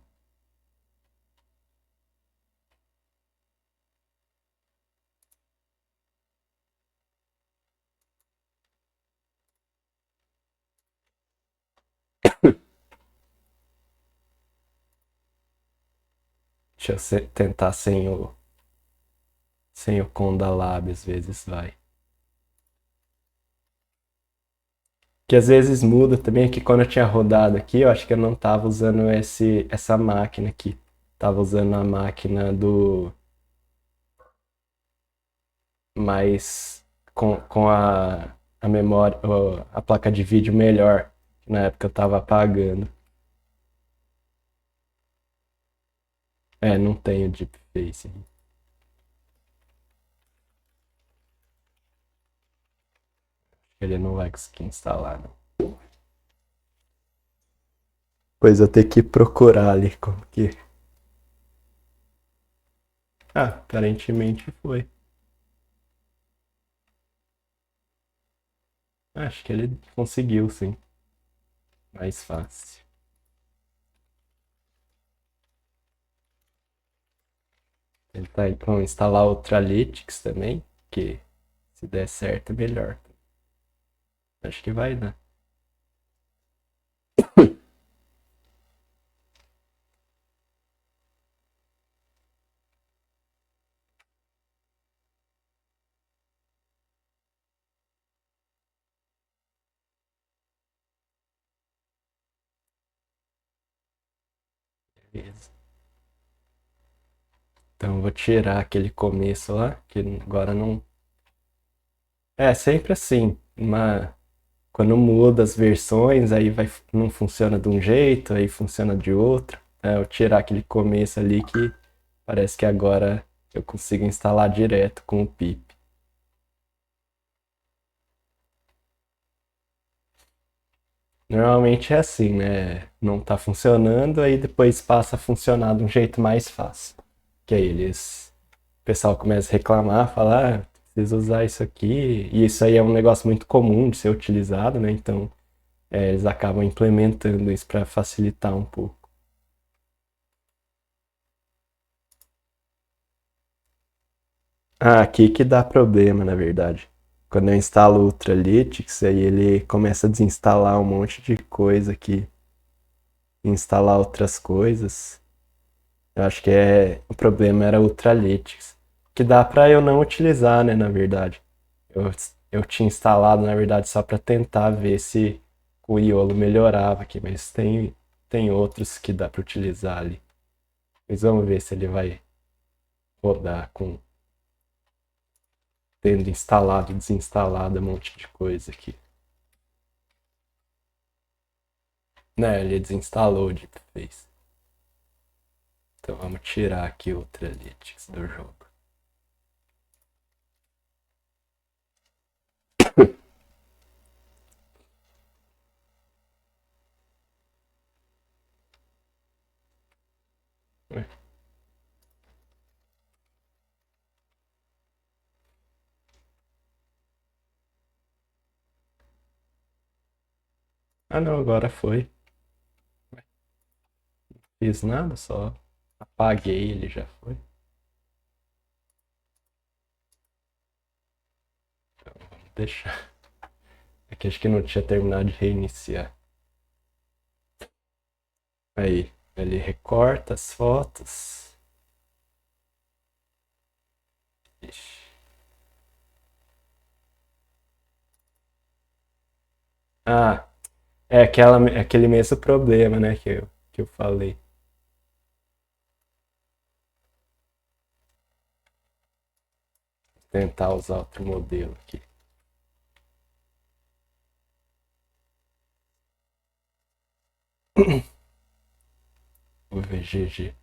Deixa eu tentar sem o Condalab, às vezes vai. Que às vezes muda também, é que quando eu tinha rodado aqui, eu acho que eu não tava usando essa máquina aqui. Tava usando a máquina do mais com a memória, a placa de vídeo melhor, que na época eu tava apagando. É, não tenho Deep Face. Ele não vai conseguir instalar, não. Pois eu tenho que procurar ali como que. Ah, aparentemente foi. Acho que ele conseguiu, sim. Mais fácil. Tentar então instalar o Ultralytics também, que se der certo é melhor. Acho que vai dar. Beleza. Então eu vou tirar aquele começo lá, que agora não. É sempre assim, quando muda as versões, aí vai, não funciona de um jeito, aí funciona de outro. É, eu tirar aquele começo ali que parece que agora eu consigo instalar direto com o pip. Normalmente é assim, né? Não tá funcionando, aí depois passa a funcionar de um jeito mais fácil. Que aí o pessoal começa a reclamar, falar, ah, precisa usar isso aqui. E isso aí é um negócio muito comum de ser utilizado, né? Então, eles acabam implementando isso para facilitar um pouco. Ah, aqui que dá problema, na verdade. Quando eu instalo o Ultralytics, aí ele começa a desinstalar um monte de coisa aqui, instalar outras coisas. Eu acho que o problema era o Ultralytics, que dá para eu não utilizar, né, na verdade. Eu, eu tinha instalado, na verdade, só para tentar ver se o Iolo melhorava aqui, mas tem outros que dá para utilizar ali. Mas vamos ver se ele vai rodar com tendo instalado e desinstalado um monte de coisa aqui. Né, ele desinstalou o Deepface. Então vamos tirar aqui o Ultralytics do jogo. Ah não, agora foi. Fiz nada, só apaguei ele já foi. Então vamos deixar. Aqui acho que não tinha terminado de reiniciar. Aí, ele recorta as fotos. Ixi. Ah, é aquele mesmo problema, né, que eu falei. Vou tentar usar outro modelo aqui. O VGG.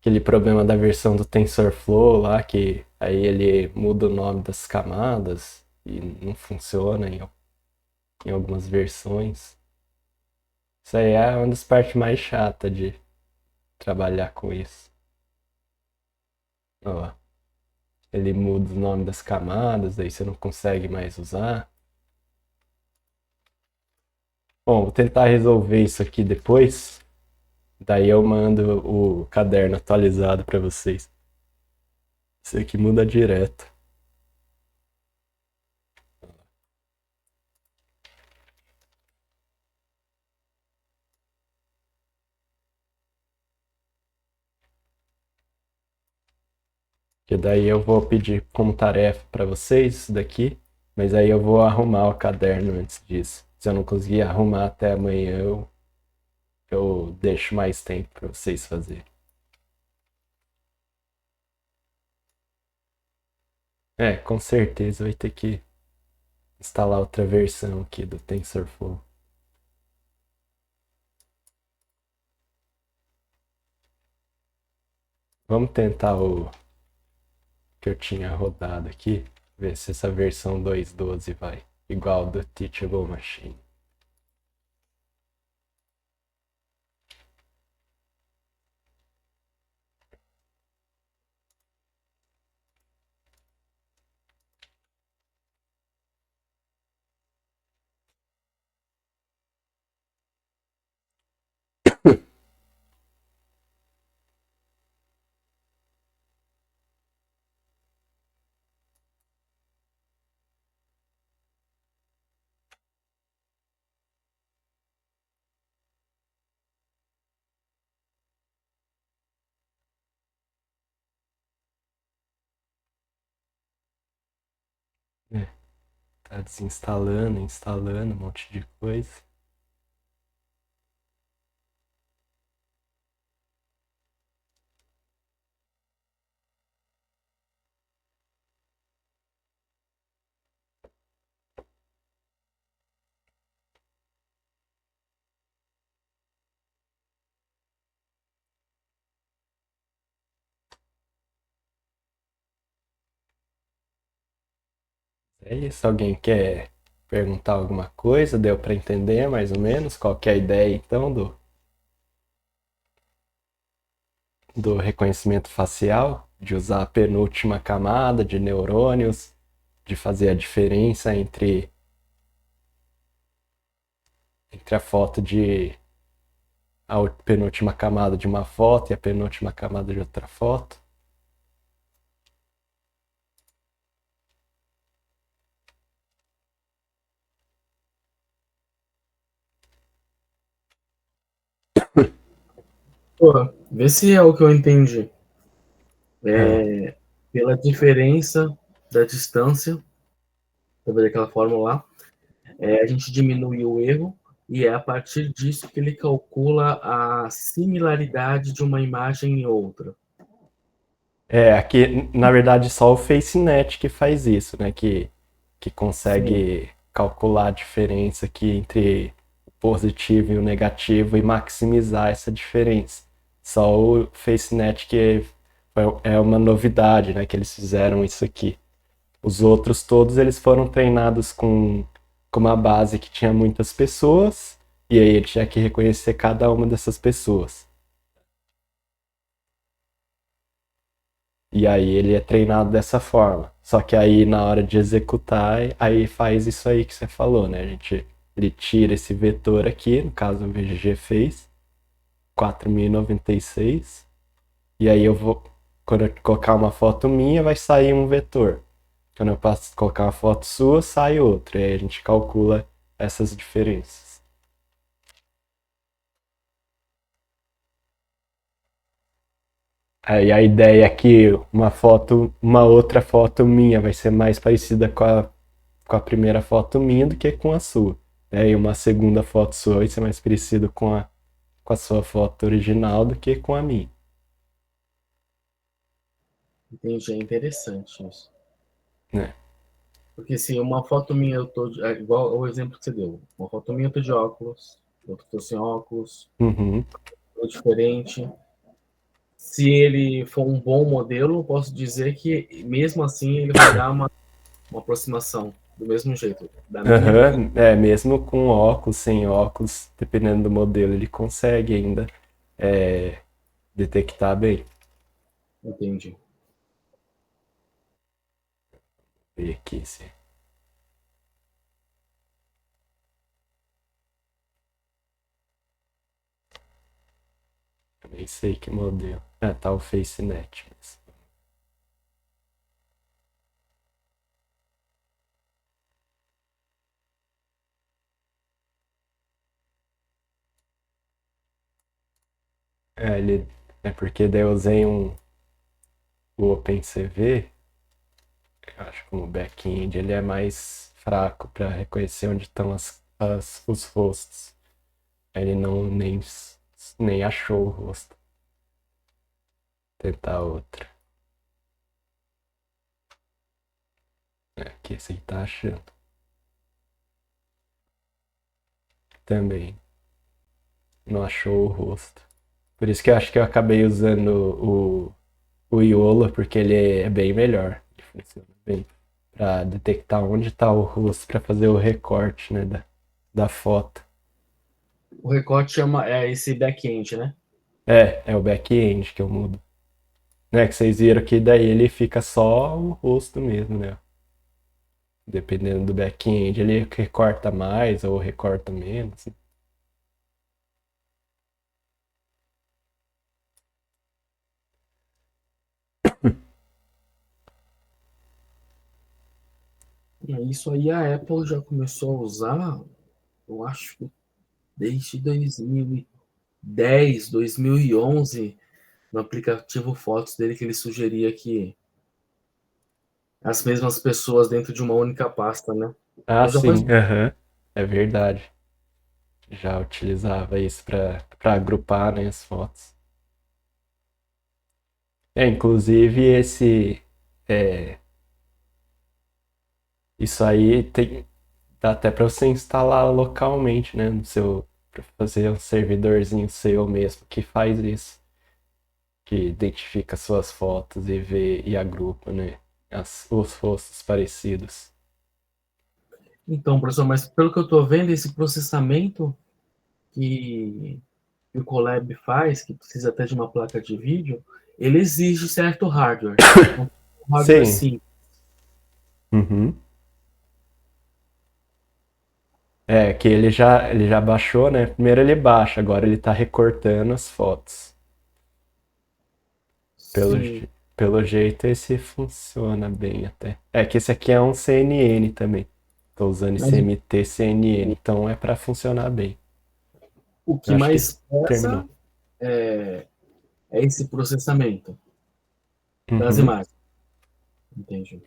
Aquele problema da versão do TensorFlow lá, que aí ele muda o nome das camadas e não funciona em algumas versões. Isso aí é uma das partes mais chatas de trabalhar com isso. Ó, ele muda o nome das camadas, aí você não consegue mais usar. Bom, vou tentar resolver isso aqui depois. Daí eu mando o caderno atualizado para vocês. Isso aqui muda direto. Que daí eu vou pedir como tarefa para vocês isso daqui, mas aí eu vou arrumar o caderno antes disso. Se eu não conseguir arrumar até amanhã, eu deixo mais tempo para vocês fazerem. É, com certeza vai ter que instalar outra versão aqui do TensorFlow. Vamos tentar o que eu tinha rodado aqui, ver se essa versão 2.12 vai igual do Teachable Machine. É, tá desinstalando, instalando um monte de coisa. É isso, alguém quer perguntar alguma coisa? Deu para entender mais ou menos qual que é a ideia então do reconhecimento facial? De usar a penúltima camada de neurônios, de fazer a diferença entre a foto de a penúltima camada de uma foto e a penúltima camada de outra foto. Porra, vê se é o que eu entendi. Ah, Pela diferença da distância, sobre aquela fórmula lá, a gente diminui o erro e é a partir disso que ele calcula a similaridade de uma imagem em outra. aqui na verdade só o FaceNet que faz isso, né? Que Sim, consegue calcular a diferença aqui entre o positivo e o negativo e maximizar essa diferença. Só o FaceNet que é uma novidade, né? Que eles fizeram isso aqui. Os outros todos eles foram treinados com uma base que tinha muitas pessoas e aí ele tinha que reconhecer cada uma dessas pessoas. E aí ele é treinado dessa forma. Só que aí na hora de executar, aí faz isso aí que você falou, né? Ele tira esse vetor aqui, no caso o VGG fez, 4096, e aí eu vou, quando eu colocar uma foto minha, vai sair um vetor. Quando eu passo, colocar uma foto sua, sai outro. E aí a gente calcula essas diferenças. Aí a ideia é que uma outra foto minha vai ser mais parecida com a primeira foto minha do que com a sua. E uma segunda foto sua vai ser mais parecida com a sua foto original do que com a minha. entendi, é interessante isso. Né? Porque se uma foto minha eu tô, igual o exemplo que você deu, uma foto minha eu tô de óculos, outra tô sem óculos, Uhum. tô diferente. Se ele for um bom modelo, posso dizer que mesmo assim ele vai dar uma aproximação do mesmo jeito, da minha. Uhum. É, mesmo com óculos, sem óculos, dependendo do modelo, ele consegue ainda detectar bem. Entendi. Ver aqui se. Eu nem sei que modelo. Ah, tá o FaceNet. É, ele, é porque daí eu usei o OpenCV, eu acho que o back-end ele é mais fraco para reconhecer onde estão os rostos. Ele não nem achou o rosto. Vou tentar outra. Aqui esse aí tá achando. Também não achou o rosto. Por isso que eu acho que eu acabei usando o Yola, porque ele é bem melhor. Ele funciona bem para detectar onde está o rosto para fazer o recorte, né, da foto. O recorte é esse back-end, né? É o back-end que eu mudo. Né, que vocês viram que daí ele fica só o rosto mesmo, né? Dependendo do back-end, ele recorta mais ou recorta menos. Isso aí a Apple já começou a usar, eu acho que desde 2010, 2011, no aplicativo Fotos dele, que ele sugeria que as mesmas pessoas dentro de uma única pasta, né? Ah, Então já faz. sim, aham. É verdade. Já utilizava isso para agrupar, né, as fotos. Inclusive é, isso aí dá até para você instalar localmente, né, no seu, para fazer um servidorzinho seu mesmo que faz isso, que identifica suas fotos e vê e agrupa, né, os rostos parecidos. Então, professor, mas pelo que eu estou vendo, esse processamento que o Colab faz, que precisa até de uma placa de vídeo, ele exige certo hardware. Não é um hardware Sim. simples. Uhum. Que ele já baixou, né? Primeiro ele baixa, agora ele tá recortando as fotos. Pelo, Sim. pelo jeito esse funciona bem até. É que esse aqui é um CNN também. Tô usando Mas esse MT CNN, então é para funcionar bem. o Eu que acho que mais terminou. pesa é esse processamento das Uhum, imagens. Entende?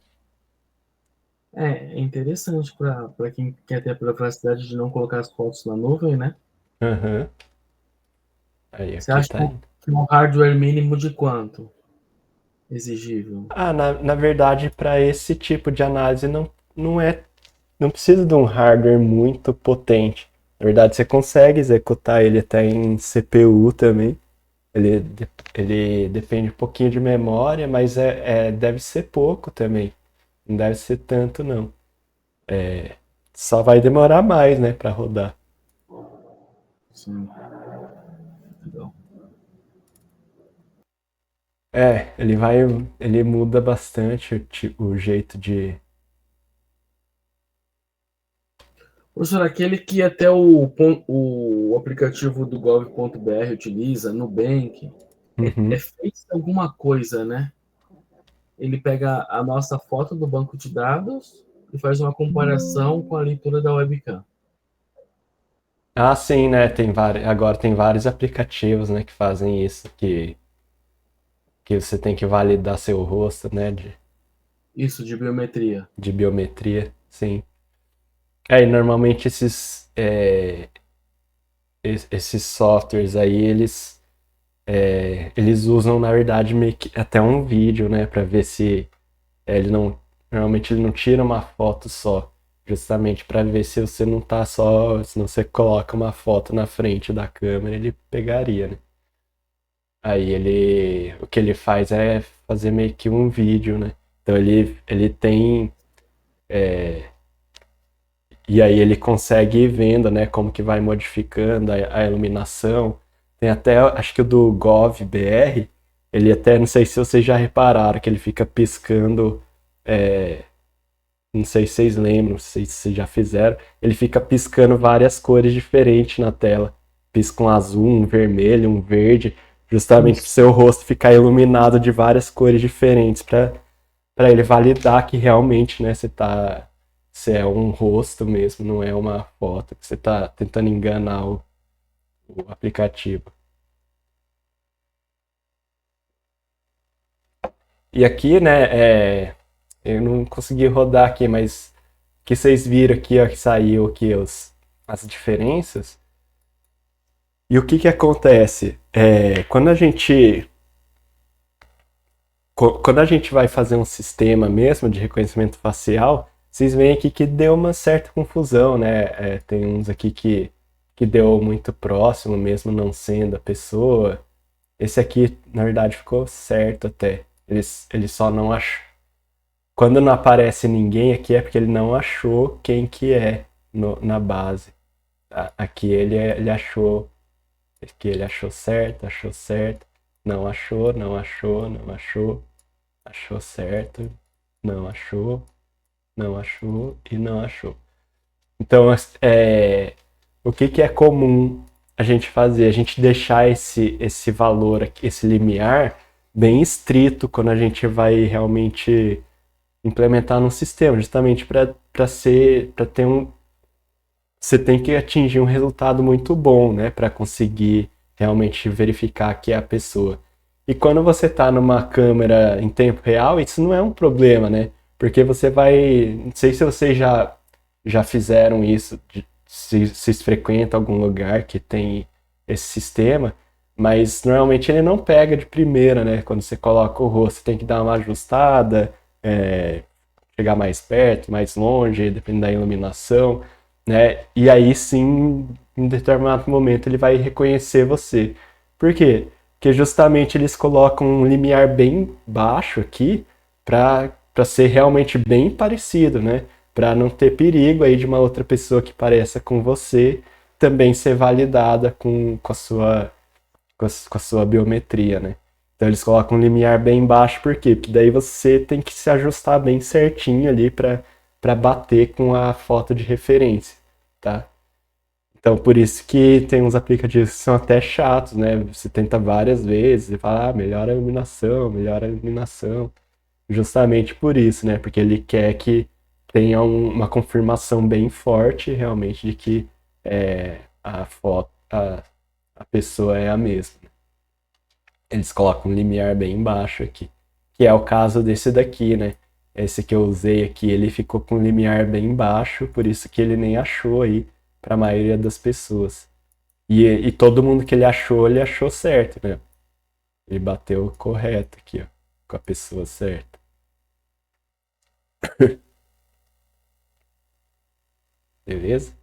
É interessante para quem quer ter a privacidade de não colocar as fotos na nuvem, né? uhum. Aí Você aqui acha tá. que um hardware mínimo de quanto exigível? Na verdade, para esse tipo de análise não precisa de um hardware muito potente. Na verdade, você consegue executar ele até em CPU também. Ele, ele depende um pouquinho de memória, mas deve ser pouco também. Não deve ser tanto, não. Só vai demorar mais, né, para rodar. Sim, legal. Ele muda bastante o jeito de. Professor, aquele que até o aplicativo do gov.br utiliza, Nubank, é Uhum. feito alguma coisa, né? Ele pega a nossa foto do banco de dados e faz uma comparação com a leitura da webcam. Ah, sim, né? Agora tem vários aplicativos, né, que fazem isso, que você tem que validar seu rosto, né, Isso, de biometria. de biometria, sim. E normalmente esses softwares aí, eles usam, na verdade, meio que até um vídeo, né, para ver se ele não, normalmente ele não tira uma foto só, justamente para ver se você não tá só, se não você coloca uma foto na frente da câmera, ele pegaria, né? Aí o que ele faz é fazer meio que um vídeo, né? Então ele tem, e aí ele consegue ir vendo, né, como que vai modificando a iluminação. Tem até, acho que o do GovBR, ele até, não sei se vocês já repararam, que ele fica piscando, é, não sei se vocês lembram, não sei se vocês já fizeram, ele fica piscando várias cores diferentes na tela. Pisca um azul, um vermelho, um verde, justamente para o Isso. seu rosto ficar iluminado de várias cores diferentes, para ele validar que realmente, né, você é um rosto mesmo, não é uma foto, que você está tentando enganar o aplicativo. E aqui, né, eu não consegui rodar aqui, mas que vocês viram aqui, ó, que saiu aqui as diferenças. E o que que acontece? Quando a gente vai fazer um sistema mesmo de reconhecimento facial, vocês veem aqui que deu uma certa confusão, né? Tem uns aqui que deu muito próximo, mesmo não sendo a pessoa. Esse aqui, na verdade, ficou certo até. Ele só não achou. Quando não aparece ninguém aqui é porque ele não achou quem que é na base. Aqui ele achou. Aqui ele achou certo. Não achou, não achou, não achou. Achou certo, não achou, não achou e não achou. Então, o que que é comum a gente fazer? A gente deixar esse valor aqui, esse limiar, bem estrito quando a gente vai realmente implementar no sistema, justamente para ter um. Você tem que atingir um resultado muito bom, né, para conseguir realmente verificar que é a pessoa. E quando você está numa câmera em tempo real, isso não é um problema, né? Porque você vai. Não sei se vocês já fizeram isso, se vocês frequentam algum lugar que tem esse sistema, mas normalmente ele não pega de primeira, né? Quando você coloca o rosto, você tem que dar uma ajustada, é, chegar mais perto, mais longe, dependendo da iluminação, né? E aí sim, em determinado momento, ele vai reconhecer você. Por quê? Porque justamente eles colocam um limiar bem baixo aqui para ser realmente bem parecido, né? Para não ter perigo aí de uma outra pessoa que pareça com você também ser validada com a sua biometria, né? Então eles colocam um limiar bem baixo, por quê? Porque daí você tem que se ajustar bem certinho ali para bater com a foto de referência, tá? Então por isso que tem uns aplicativos que são até chatos, né? Você tenta várias vezes e fala, melhora a iluminação. Justamente por isso, né? Porque ele quer que tenha uma confirmação bem forte realmente de que a foto, a pessoa é a mesma. Eles colocam um limiar bem baixo aqui, que é o caso desse daqui, né? Esse que eu usei aqui, ele ficou com um limiar bem baixo, por isso que ele nem achou aí para a maioria das pessoas. E todo mundo que ele achou certo, né? Ele bateu correto aqui, ó, com a pessoa certa. Beleza?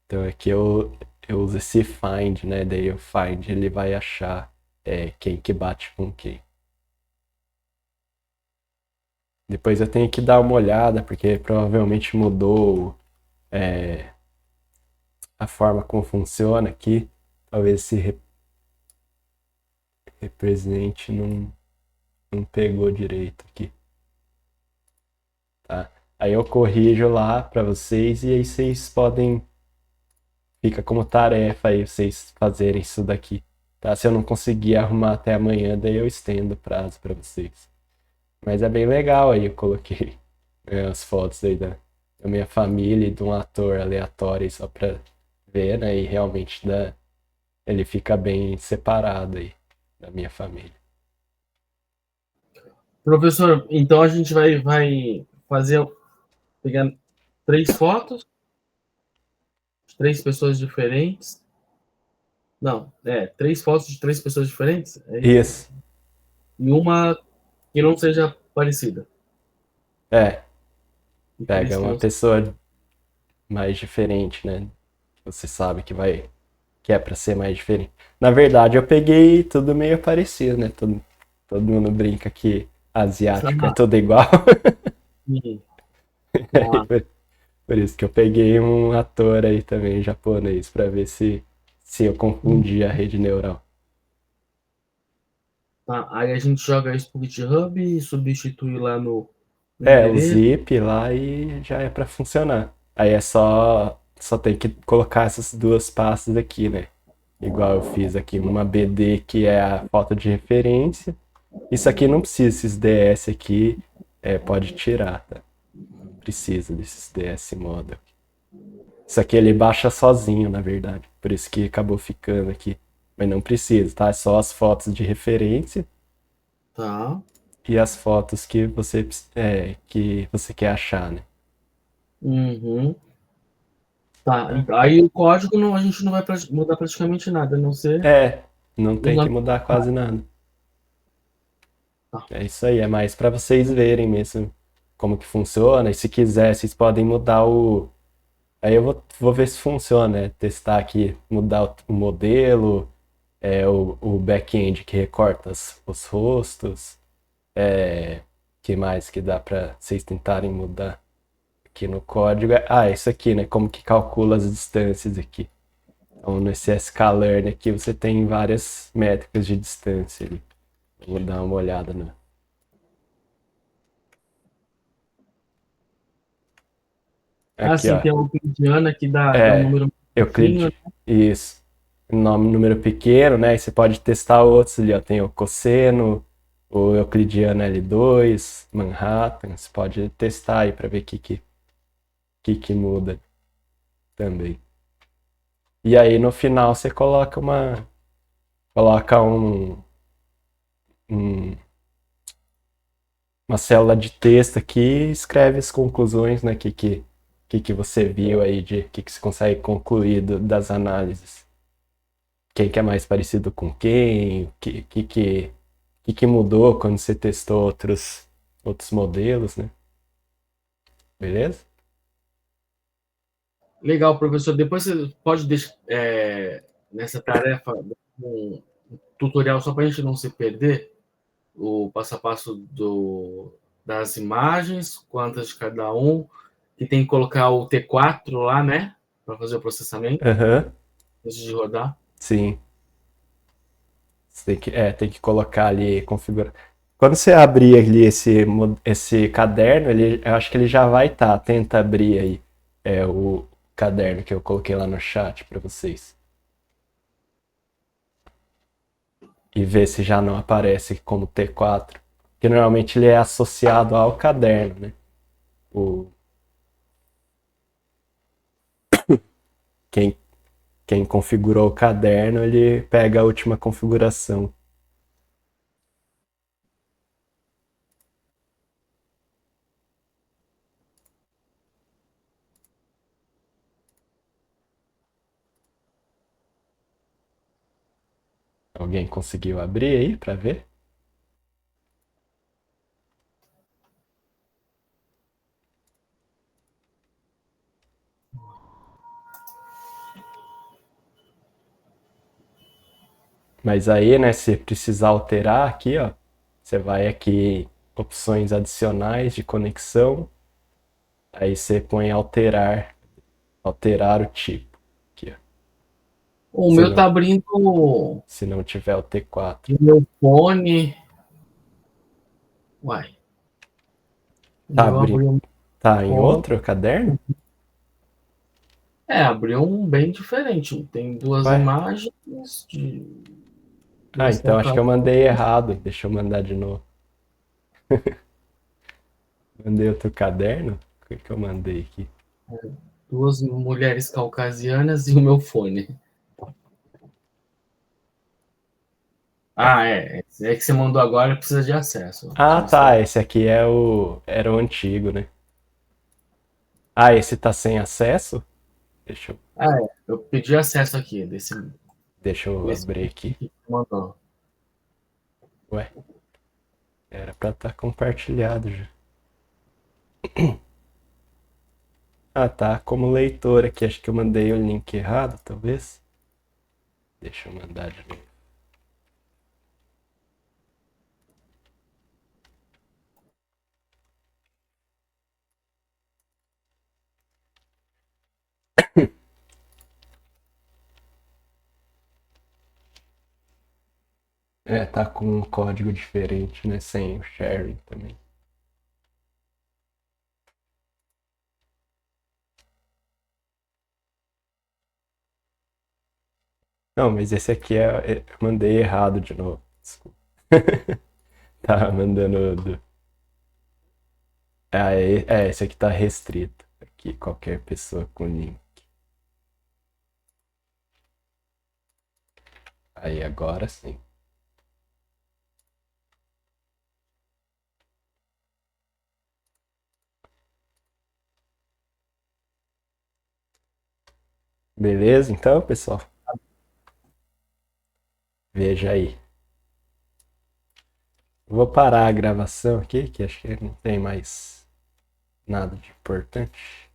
Então aqui eu uso esse find, né? Daí o find ele vai achar quem que bate com quem. Depois eu tenho que dar uma olhada, porque provavelmente mudou a forma como funciona aqui. Talvez esse represente não pegou direito aqui. Tá? Aí eu corrijo lá para vocês e aí vocês podem. Fica como tarefa aí vocês fazerem isso daqui. Tá? Se eu não conseguir arrumar até amanhã, daí eu estendo o prazo para vocês. Mas é bem legal aí, eu coloquei as fotos aí da minha família e de um ator aleatório só pra ver, né? E realmente ele fica bem separado aí da minha família. Professor, então a gente vai fazer, pegar 3 fotos, de 3 pessoas diferentes. Não, 3 fotos de 3 pessoas diferentes. É isso? Isso, E uma que não seja parecida. é, E pega três que uma não. pessoa mais diferente, né? Você sabe que é pra ser mais diferente. Na verdade, eu peguei tudo meio parecido, né? Todo mundo brinca que asiático é tudo igual. Sim. Aí, Ah, por isso que eu peguei um ator aí também japonês pra ver se eu confundi a rede neural. tá. Aí a gente joga isso pro GitHub e substitui lá no O endereço. zip lá e já é pra funcionar. Aí só tem que colocar essas duas pastas aqui, né? Igual eu fiz aqui, uma BD que é a foto de referência. Isso aqui não precisa, esses DS aqui pode tirar, tá? Não precisa desses DS model. Isso aqui ele baixa sozinho, na verdade. Por isso que acabou ficando aqui. Mas não precisa, tá? É só as fotos de referência. Tá. e as fotos que você quer achar, né? Uhum. Tá. Aí o código não, a gente não vai mudar praticamente nada, a não ser É, não tem que usando. mudar quase nada. Tá. É isso aí, é mais para vocês verem mesmo como que funciona. E se quiser, vocês podem mudar o. Aí eu vou ver se funciona, né? Testar aqui, mudar o modelo, o back-end que recorta os rostos. Que mais que dá para vocês tentarem mudar aqui no código? Isso aqui, né? Como que calcula as distâncias aqui. Então, nesse sklearn aqui, você tem várias métricas de distância ali. Vou dar uma olhada no. Ah, Aqui, sim, ó. tem a Euclidiana que dá um É, número Euclid. pequeno. Isso. Nome, número pequeno, né? E você pode testar outros ali, ó. Tem o cosseno, o Euclidiano L2, Manhattan. Você pode testar aí para ver o que muda também. E aí no final você coloca um- uma célula de texto aqui e escreve as conclusões, né? Que você viu aí de que você consegue concluir das análises. Quem que é mais parecido com quem, o que mudou quando você testou outros modelos, né? Beleza? Legal, professor. Depois você pode deixar nessa tarefa um tutorial só para a gente não se perder, o passo a passo das imagens, quantas de cada um, que tem que colocar o T4 lá, né? Para fazer o processamento Aham, antes de rodar. sim. Você tem que colocar ali, configurar. Quando você abrir ali esse caderno, eu acho que ele já vai estar. Tenta abrir aí o caderno que eu coloquei lá no chat para vocês. E ver se já não aparece como T4. Porque normalmente ele é associado ao caderno, né? O, quem, quem configurou o caderno, ele pega a última configuração. Alguém conseguiu abrir aí para ver? Mas aí, né, se precisar alterar aqui, ó, você vai aqui em opções adicionais de conexão, aí você põe alterar o tipo, aqui, ó. O Se meu tá não, abrindo o se não tiver o T4. meu fone. Uai, o Tá meu abrindo, abriu um tá em fone. outro caderno? Abriu um bem diferente. Tem duas Ué? imagens de Ah, duas então acho que eu calcadas, mandei errado. Deixa eu mandar de novo. Mandei outro caderno? O que eu mandei aqui? duas mulheres caucasianas e o meu fone. É que você mandou agora, precisa de acesso. Ah, Só tá. estranho. Esse aqui era o antigo, né? Ah, esse tá sem acesso? Deixa eu, Eu pedi acesso aqui deixa eu desse abrir aqui. que você mandou. Ué, era pra estar compartilhado já. Ah, tá. Como leitor aqui, acho que eu mandei o link errado, talvez. Deixa eu mandar de novo. Tá com um código diferente, né? Sem o sharing também. Não, mas esse aqui eu mandei errado de novo. Desculpa. Tá mandando esse aqui tá restrito. Aqui, qualquer pessoa com link. Aí agora sim. Beleza, então, pessoal? Veja aí. Vou parar a gravação aqui, que acho que não tem mais nada de importante.